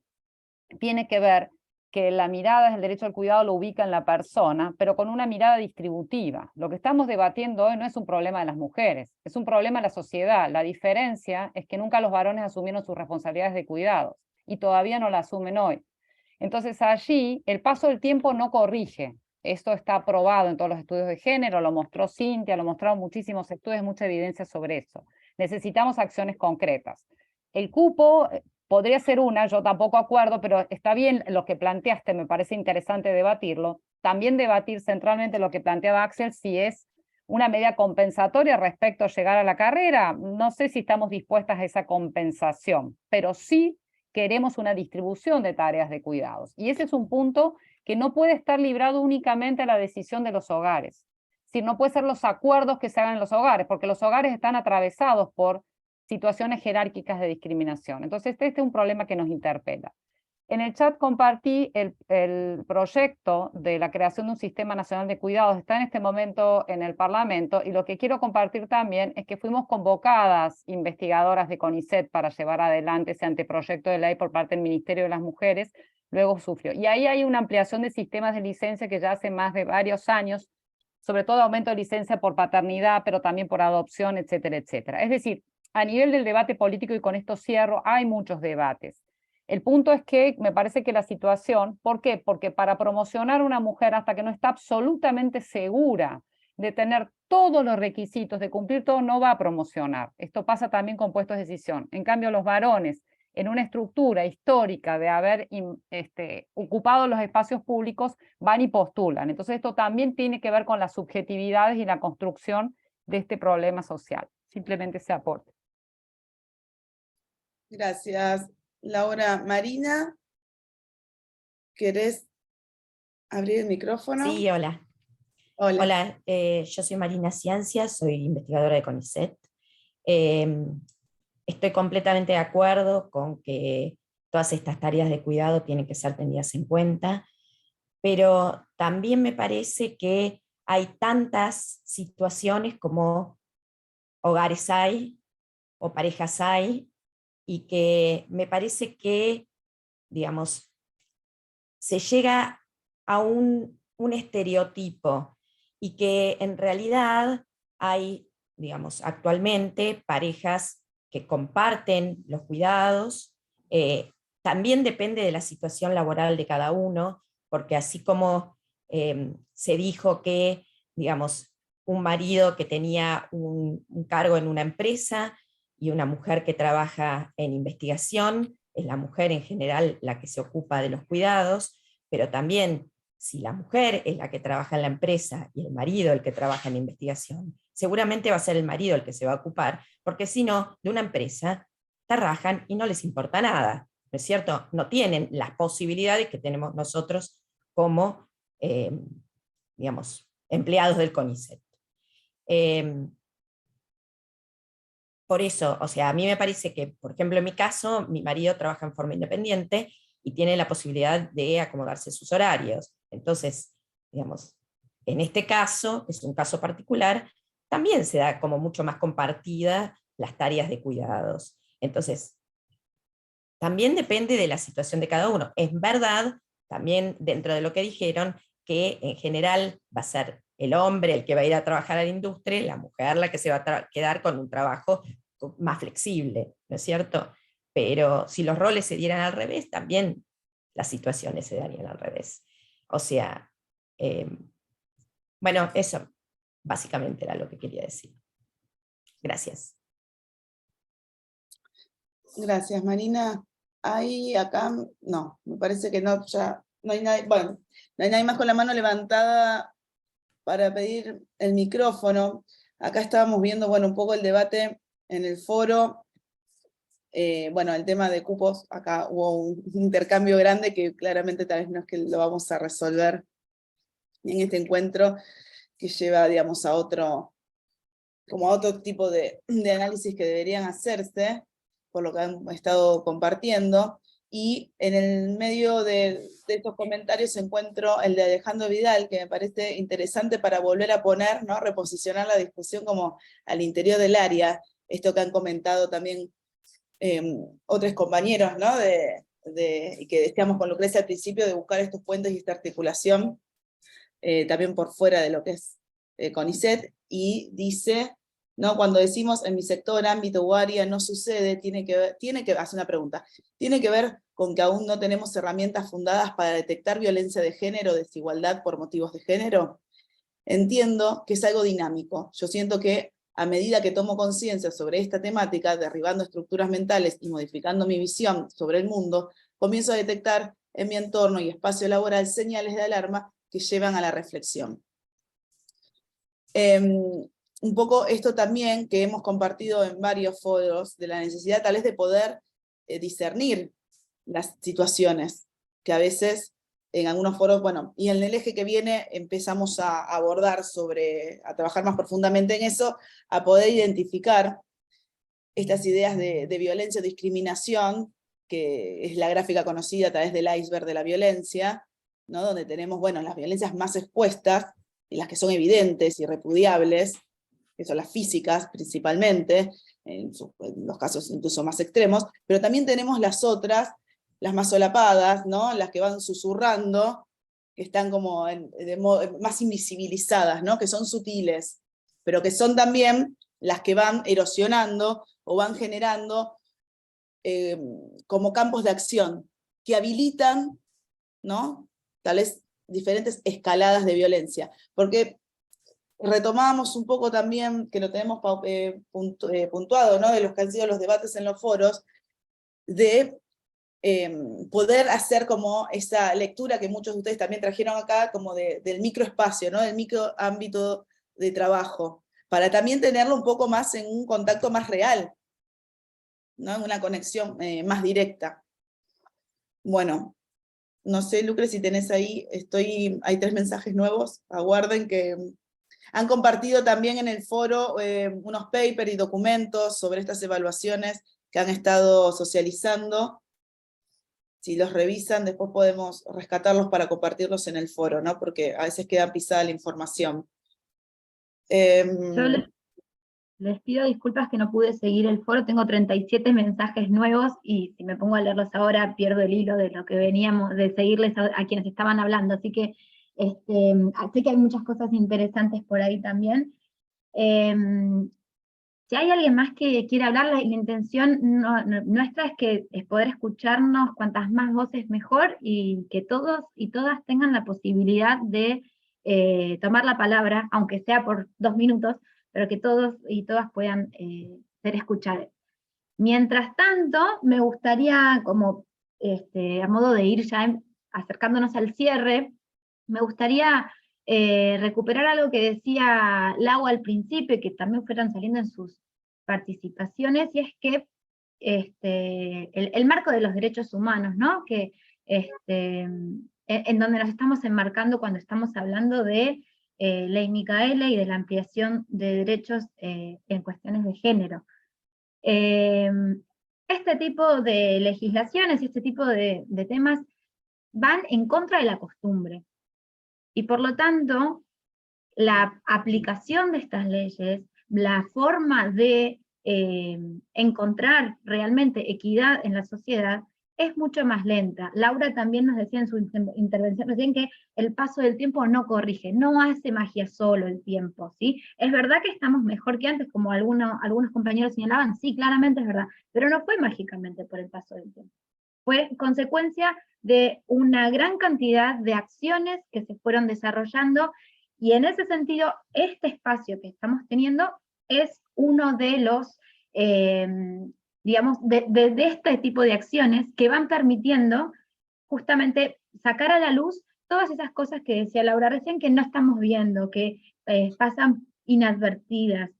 Tiene que ver que la mirada del derecho al cuidado lo ubica en la persona, pero con una mirada distributiva. Lo que estamos debatiendo hoy no es un problema de las mujeres, es un problema de la sociedad. La diferencia es que nunca los varones asumieron sus responsabilidades de cuidados, y todavía no la asumen hoy. Entonces allí el paso del tiempo no corrige. Esto está probado en todos los estudios de género, lo mostró Cintia, lo mostraron muchísimos estudios, mucha evidencia sobre eso. Necesitamos acciones concretas. El cupo podría ser una, yo tampoco acuerdo, pero está bien lo que planteaste, me parece interesante debatirlo. También debatir centralmente lo que planteaba Axel, si es una medida compensatoria respecto a llegar a la carrera. No sé si estamos dispuestas a esa compensación, pero sí queremos una distribución de tareas de cuidados. Y ese es un punto que no puede estar librado únicamente a la decisión de los hogares. Si no puede ser los acuerdos que se hagan en los hogares, porque los hogares están atravesados por situaciones jerárquicas de discriminación. Entonces este es un problema que nos interpela. En el chat compartí el proyecto de la creación de un sistema nacional de cuidados, está en este momento en el Parlamento, y lo que quiero compartir también es que fuimos convocadas investigadoras de CONICET para llevar adelante ese anteproyecto de ley por parte del Ministerio de las Mujeres, luego sufrió. Y ahí hay una ampliación de sistemas de licencia que ya hace más de varios años, sobre todo aumento de licencia por paternidad, pero también por adopción, etcétera, etcétera. Es decir, a nivel del debate político, y con esto cierro, hay muchos debates. El punto es que me parece que la situación, ¿por qué? Porque para promocionar a una mujer hasta que no está absolutamente segura de tener todos los requisitos, de cumplir todo, no va a promocionar. Esto pasa también con puestos de decisión. En cambio, los varones, en una estructura histórica de haber ocupado los espacios públicos, van y postulan. Entonces esto también tiene que ver con las subjetividades y la construcción de este problema social. Simplemente ese aporte. Gracias, Laura. Marina, ¿querés abrir el micrófono? Sí, hola. Hola. Hola, yo soy Marina Ciancia, soy investigadora de CONICET. Estoy completamente de acuerdo con que todas estas tareas de cuidado tienen que ser tenidas en cuenta, pero también me parece que hay tantas situaciones como hogares hay o parejas hay, y que me parece que, digamos, se llega a un estereotipo, y que en realidad hay, digamos, actualmente parejas que comparten los cuidados. También depende de la situación laboral de cada uno, porque así como se dijo que, digamos, un marido que tenía un cargo en una empresa y una mujer que trabaja en investigación, es la mujer en general la que se ocupa de los cuidados, pero también si la mujer es la que trabaja en la empresa y el marido el que trabaja en investigación, seguramente va a ser el marido el que se va a ocupar, porque si no, de una empresa trabajan y no les importa nada, ¿no es cierto? No tienen las posibilidades que tenemos nosotros como, digamos, empleados del CONICET. Por eso, o sea, a mí me parece que, por ejemplo, en mi caso, mi marido trabaja en forma independiente y tiene la posibilidad de acomodarse sus horarios. Entonces, digamos, en este caso, que es un caso particular, también se da como mucho más compartida las tareas de cuidados. Entonces, también depende de la situación de cada uno. Es verdad, también dentro de lo que dijeron, que en general va a ser el hombre el que va a ir a trabajar a la industria, la mujer la que se va a quedar con un trabajo más flexible, ¿no es cierto? Pero si los roles se dieran al revés, también las situaciones se darían al revés. O sea, bueno, eso básicamente era lo que quería decir. Gracias. Gracias, Marina. Ahí, acá, no, me parece que no, ya no hay nadie, bueno, no hay nadie más con la mano levantada para pedir el micrófono. Acá estábamos viendo, bueno, un poco el debate en el foro. Bueno, el tema de cupos, acá hubo un intercambio grande que claramente tal vez no es que lo vamos a resolver en este encuentro, que lleva, digamos, a otro, como a otro tipo de análisis que deberían hacerse. por lo que han estado compartiendo, y en el medio de estos comentarios encuentro el de Alejandro Vidal, que me parece interesante para volver a poner, ¿no? Reposicionar la discusión como al interior del área, esto que han comentado también otros compañeros, ¿no? Y que decíamos con Lucrecia al principio, de buscar estos puentes y esta articulación, también por fuera de lo que es CONICET, y dice, ¿no? Cuando decimos en mi sector, ámbito o área no sucede, hace una pregunta, tiene que ver con que aún no tenemos herramientas fundadas para detectar violencia de género o desigualdad por motivos de género. Entiendo que es algo dinámico. Yo siento que a medida que tomo conciencia sobre esta temática, derribando estructuras mentales y modificando mi visión sobre el mundo, comienzo a detectar en mi entorno y espacio laboral señales de alarma que llevan a la reflexión. Un poco esto también que hemos compartido en varios foros, de la necesidad tal vez de poder discernir las situaciones, que a veces en algunos foros, bueno, y en el eje que viene empezamos a abordar a trabajar más profundamente en eso, a poder identificar estas ideas de violencia o discriminación, que es la gráfica conocida a través del iceberg de la violencia, ¿no? Donde tenemos, bueno, las violencias más expuestas, y las que son evidentes y repudiables, que son las físicas principalmente, en los casos incluso más extremos, pero también tenemos las otras, las más solapadas, ¿no? Las que van susurrando, que están como más invisibilizadas, ¿no? Que son sutiles, pero que son también las que van erosionando o van generando como campos de acción, que habilitan, ¿no? Tal vez diferentes escaladas de violencia, porque retomábamos un poco también, que lo tenemos puntuado, ¿no? De los que han sido los debates en los foros, de poder hacer como esa lectura que muchos de ustedes también trajeron acá, como del microespacio, ¿no? Del microámbito de trabajo, para también tenerlo un poco más en un contacto más real, ¿no? En una conexión más directa. Bueno, no sé, Lucre, si tenés ahí, hay 3 mensajes nuevos, aguarden que han compartido también en el foro unos papers y documentos sobre estas evaluaciones que han estado socializando. Si los revisan, después podemos rescatarlos para compartirlos en el foro, ¿no? Porque a veces queda pisada la información. Yo les pido disculpas que no pude seguir el foro, tengo 37 mensajes nuevos, y si me pongo a leerlos ahora pierdo el hilo de lo que veníamos, de seguirles a quienes estaban hablando, así que sé que hay muchas cosas interesantes por ahí también. Si hay alguien más que quiera hablar, la intención nuestra es poder escucharnos cuantas más voces mejor, y que todos y todas tengan la posibilidad de tomar la palabra, aunque sea por 2 minutos, pero que todos y todas puedan ser escuchados. Mientras tanto, me gustaría, como a modo de ir ya acercándonos al cierre, me gustaría recuperar algo que decía Lau al principio, y que también fueron saliendo en sus participaciones, y es que el marco de los derechos humanos, ¿no? Que, en donde nos estamos enmarcando cuando estamos hablando de Ley Micaela y de la ampliación de derechos en cuestiones de género. Este tipo de legislaciones y este tipo de temas van en contra de la costumbre. Y por lo tanto, la aplicación de estas leyes, la forma de encontrar realmente equidad en la sociedad, es mucho más lenta. Laura también nos decía en su intervención recién que el paso del tiempo no corrige, no hace magia solo el tiempo, ¿sí? Es verdad que estamos mejor que antes, como algunos compañeros señalaban, sí, claramente es verdad, pero no fue mágicamente por el paso del tiempo. Fue consecuencia de una gran cantidad de acciones que se fueron desarrollando, y en ese sentido, este espacio que estamos teniendo es uno de los, digamos, de este tipo de acciones que van permitiendo justamente sacar a la luz todas esas cosas que decía Laura recién, que no estamos viendo, que pasan inadvertidas.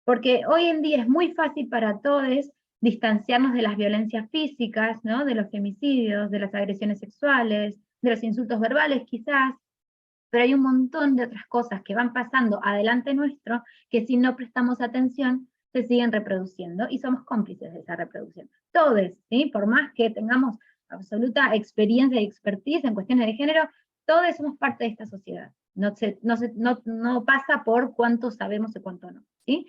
Porque hoy en día es muy fácil para todos distanciarnos de las violencias físicas, ¿no? De los femicidios, de las agresiones sexuales, de los insultos verbales quizás, pero hay un montón de otras cosas que van pasando adelante nuestro, que si no prestamos atención, se siguen reproduciendo y somos cómplices de esa reproducción. Todos, ¿sí? Por más que tengamos absoluta experiencia y expertise en cuestiones de género, todos somos parte de esta sociedad. No pasa por cuánto sabemos y cuánto no, ¿sí?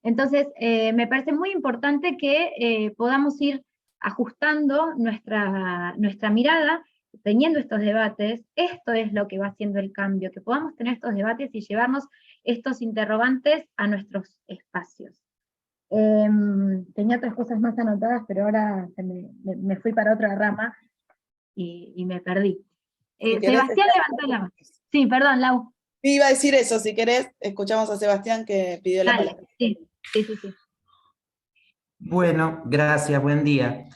Entonces, me parece muy importante que podamos ir ajustando nuestra mirada, teniendo estos debates. Esto es lo que va haciendo el cambio, que podamos tener estos debates y llevarnos estos interrogantes a nuestros espacios. Tenía otras cosas más anotadas, pero ahora me fui para otra rama y me perdí. Sebastián levantó la mano. Sí, perdón, Lau. Sí, iba a decir eso, si querés, escuchamos a Sebastián que pidió la palabra. Sí. Bueno, gracias, buen día.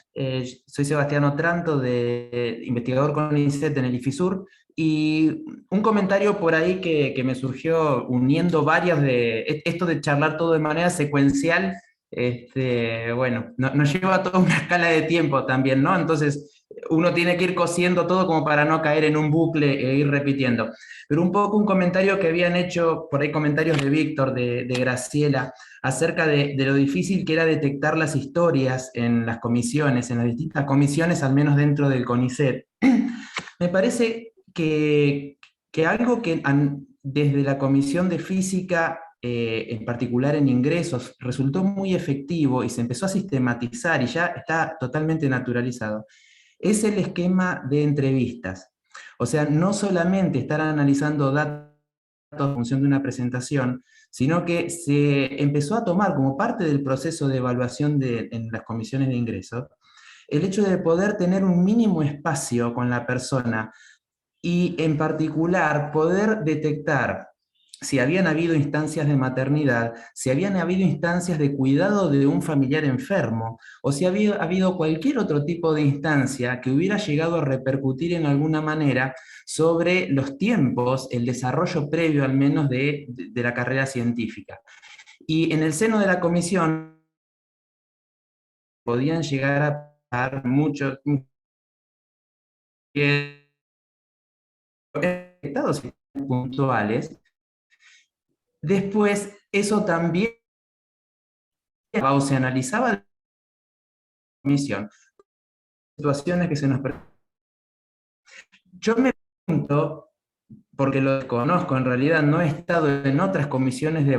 Soy Sebastián Otranto, investigador con CONICET en el IFISUR, y un comentario por ahí que me surgió uniendo varias de esto de charlar todo de manera secuencial. Bueno, nos lleva a toda una escala de tiempo también, ¿no? Entonces uno tiene que ir cosiendo todo como para no caer en un bucle e ir repitiendo. Pero un poco un comentario que habían hecho, por ahí comentarios de Víctor, de Graciela, acerca de lo difícil que era detectar las historias en las comisiones, en las distintas comisiones, al menos dentro del CONICET. Me parece que algo que desde la Comisión de Física, en particular en ingresos, resultó muy efectivo y se empezó a sistematizar y ya está totalmente naturalizado, es el esquema de entrevistas. O sea, no solamente estar analizando datos en función de una presentación, sino que se empezó a tomar como parte del proceso de evaluación en las comisiones de ingreso, el hecho de poder tener un mínimo espacio con la persona y en particular poder detectar si habían habido instancias de maternidad, si habían habido instancias de cuidado de un familiar enfermo, o si había habido cualquier otro tipo de instancia que hubiera llegado a repercutir en alguna manera sobre los tiempos, el desarrollo previo al menos de la carrera científica. Y en el seno de la comisión podían llegar a pasar muchos estados puntuales. Después, eso también se analizaba la comisión, situaciones que se nos presentan. Yo me pregunto, porque lo conozco, en realidad no he estado en otras comisiones de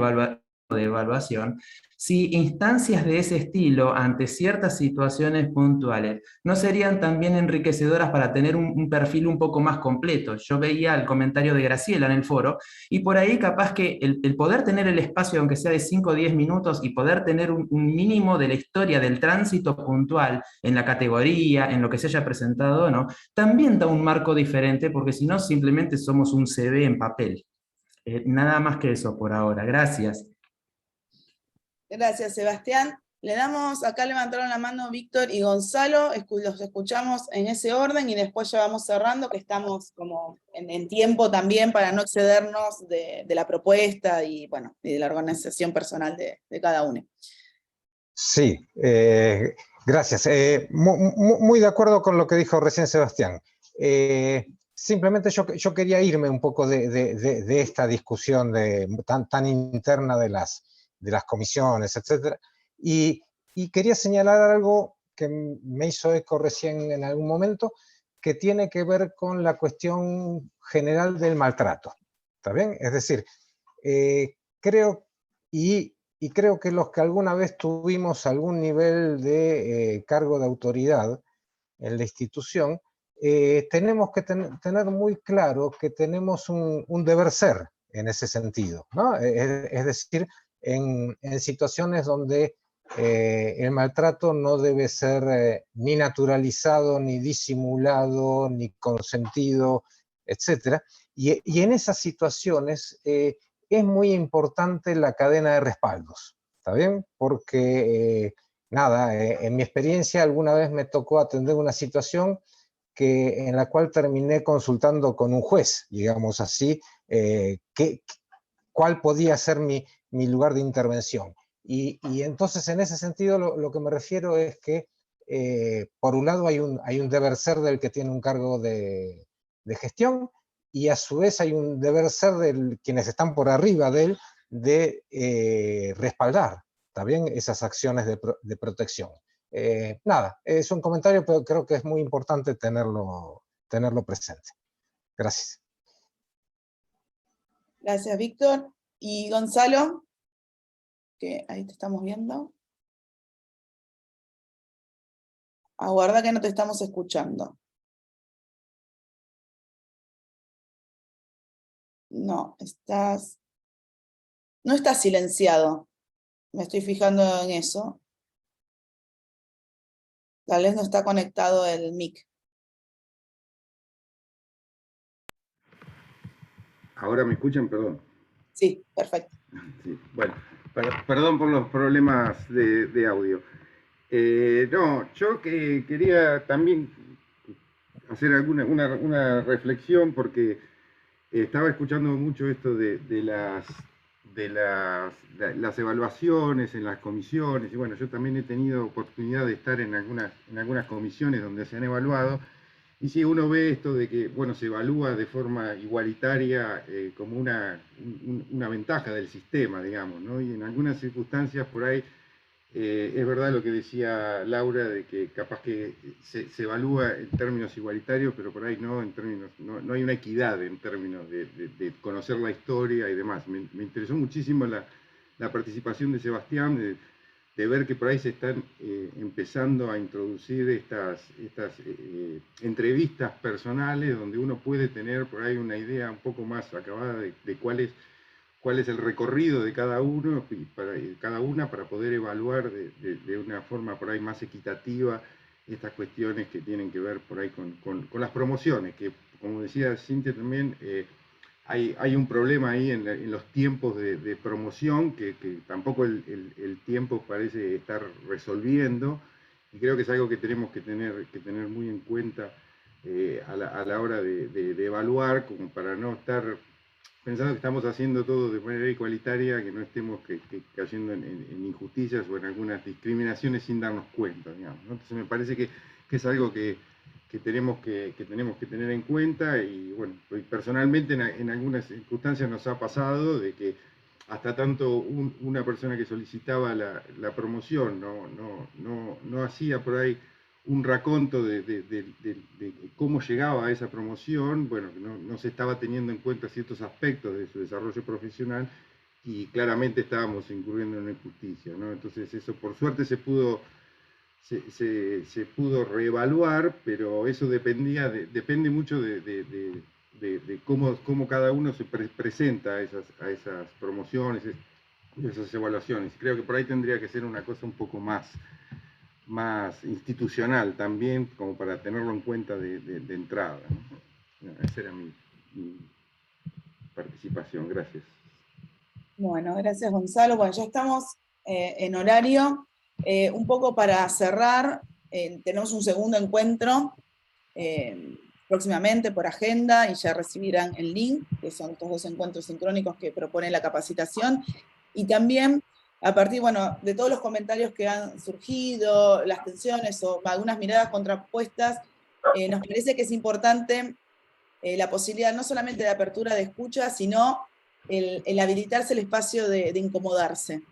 evaluación, si instancias de ese estilo ante ciertas situaciones puntuales no serían también enriquecedoras para tener un perfil un poco más completo. Yo veía el comentario de Graciela en el foro y por ahí capaz que el poder tener el espacio, aunque sea de 5 o 10 minutos, y poder tener un mínimo de la historia del tránsito puntual en la categoría, en lo que se haya presentado o no, también da un marco diferente, porque si no simplemente somos un CV en papel. Nada más que eso por ahora. Gracias. Gracias, Sebastián. Le damos, acá levantaron la mano Víctor y Gonzalo, los escuchamos en ese orden y después ya vamos cerrando, que estamos como en tiempo también para no excedernos de la propuesta y, bueno, y de la organización personal de cada uno. Sí, gracias. Muy de acuerdo con lo que dijo recién Sebastián. Simplemente yo quería irme un poco de esta discusión tan interna de las comisiones, etc. Y quería señalar algo que me hizo eco recién en algún momento, que tiene que ver con la cuestión general del maltrato. ¿Está bien? Es decir, creo que los que alguna vez tuvimos algún nivel de cargo de autoridad en la institución, tenemos que tener muy claro que tenemos un deber ser en ese sentido, ¿no? Es decir, en situaciones donde el maltrato no debe ser ni naturalizado, ni disimulado, ni consentido, etc. Y en esas situaciones es muy importante la cadena de respaldos, ¿está bien? Porque, en mi experiencia alguna vez me tocó atender una situación en la cual terminé consultando con un juez, digamos así, cuál podía ser mi lugar de intervención. Y entonces en ese sentido lo que me refiero es que por un lado hay un deber ser del que tiene un cargo de gestión, y a su vez hay un deber ser de quienes están por arriba de él de respaldar ¿está bien? Esas acciones de protección. Nada, es un comentario, pero creo que es muy importante tenerlo presente. Gracias. Gracias, Víctor. Y Gonzalo, que ahí te estamos viendo. Aguarda que no te estamos escuchando. No, no estás silenciado. Me estoy fijando en eso. Tal vez no está conectado el mic. ¿Ahora me escuchan? Perdón. Sí, perfecto. Sí, bueno, perdón por los problemas de audio. No, yo quería también hacer una reflexión porque estaba escuchando mucho esto de las evaluaciones en las comisiones, y bueno, yo también he tenido oportunidad de estar en algunas comisiones donde se han evaluado, y sí, uno ve esto de que, bueno, se evalúa de forma igualitaria como una ventaja del sistema, digamos, ¿no? Y en algunas circunstancias por ahí es verdad lo que decía Laura, de que capaz que se evalúa en términos igualitarios, pero por ahí no, no hay una equidad en términos de conocer la historia y demás. Me interesó muchísimo la participación de Sebastián, de ver que por ahí se están empezando a introducir estas entrevistas personales, donde uno puede tener por ahí una idea un poco más acabada de cuál es el recorrido de cada uno y cada una para poder evaluar de una forma por ahí más equitativa estas cuestiones que tienen que ver por ahí con las promociones, que como decía Cintia también, hay un problema ahí en los tiempos de promoción que tampoco el tiempo parece estar resolviendo, y creo que es algo que tenemos que tener muy en cuenta a la hora de evaluar, como para no estar pensando que estamos haciendo todo de manera igualitaria, que no estemos cayendo en injusticias o en algunas discriminaciones sin darnos cuenta, digamos, ¿no? Entonces me parece que es algo que tenemos que tener en cuenta, y bueno, personalmente en algunas circunstancias nos ha pasado de que hasta tanto una persona que solicitaba la promoción no hacía por ahí un raconto de cómo llegaba a esa promoción, bueno, no se estaba teniendo en cuenta ciertos aspectos de su desarrollo profesional, y claramente estábamos incurriendo en una injusticia, ¿no? Entonces eso por suerte se pudo reevaluar, pero eso depende mucho de cómo cada uno se presenta a esas promociones, esas evaluaciones. Creo que por ahí tendría que ser una cosa un poco más institucional también, como para tenerlo en cuenta de entrada, ¿no? Esa era mi participación. Gracias. Bueno, gracias Gonzalo. Bueno, ya estamos en horario. Un poco para cerrar, tenemos un segundo encuentro próximamente por agenda, y ya recibirán el link, que son estos 2 encuentros sincrónicos que propone la capacitación, y también a partir, bueno, de todos los comentarios que han surgido, las tensiones o algunas miradas contrapuestas, nos parece que es importante la posibilidad no solamente de apertura de escucha, sino el habilitarse el espacio de incomodarse,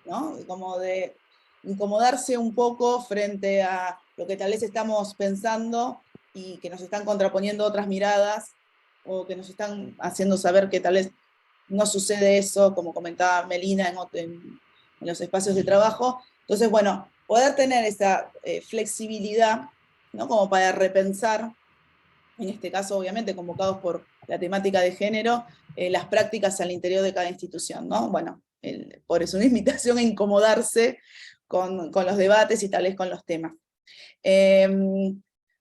¿no? Como de incomodarse un poco frente a lo que tal vez estamos pensando y que nos están contraponiendo otras miradas, o que nos están haciendo saber que tal vez no sucede eso, como comentaba Melina en los espacios de trabajo. Entonces, bueno, poder tener esa flexibilidad, ¿no? Como para repensar, en este caso obviamente convocados por la temática de género, las prácticas al interior de cada institución, ¿no? Bueno, por eso una invitación a incomodarse con los debates y tal vez con los temas.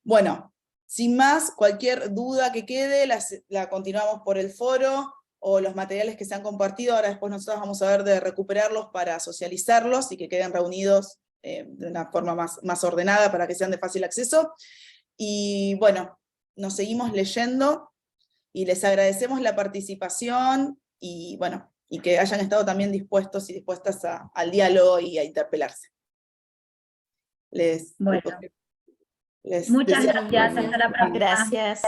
Bueno, sin más, cualquier duda que quede, la continuamos por el foro, o los materiales que se han compartido, ahora después nosotros vamos a ver de recuperarlos para socializarlos y que queden reunidos de una forma más ordenada para que sean de fácil acceso. Y bueno, nos seguimos leyendo y les agradecemos la participación, y bueno, y que hayan estado también dispuestos y dispuestas al diálogo y a interpelarse. Muchas gracias, hasta la próxima. Gracias.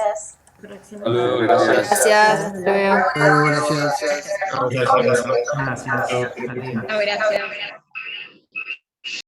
Hasta luego, gracias. Gracias, hasta luego. Gracias. Gracias. Gracias.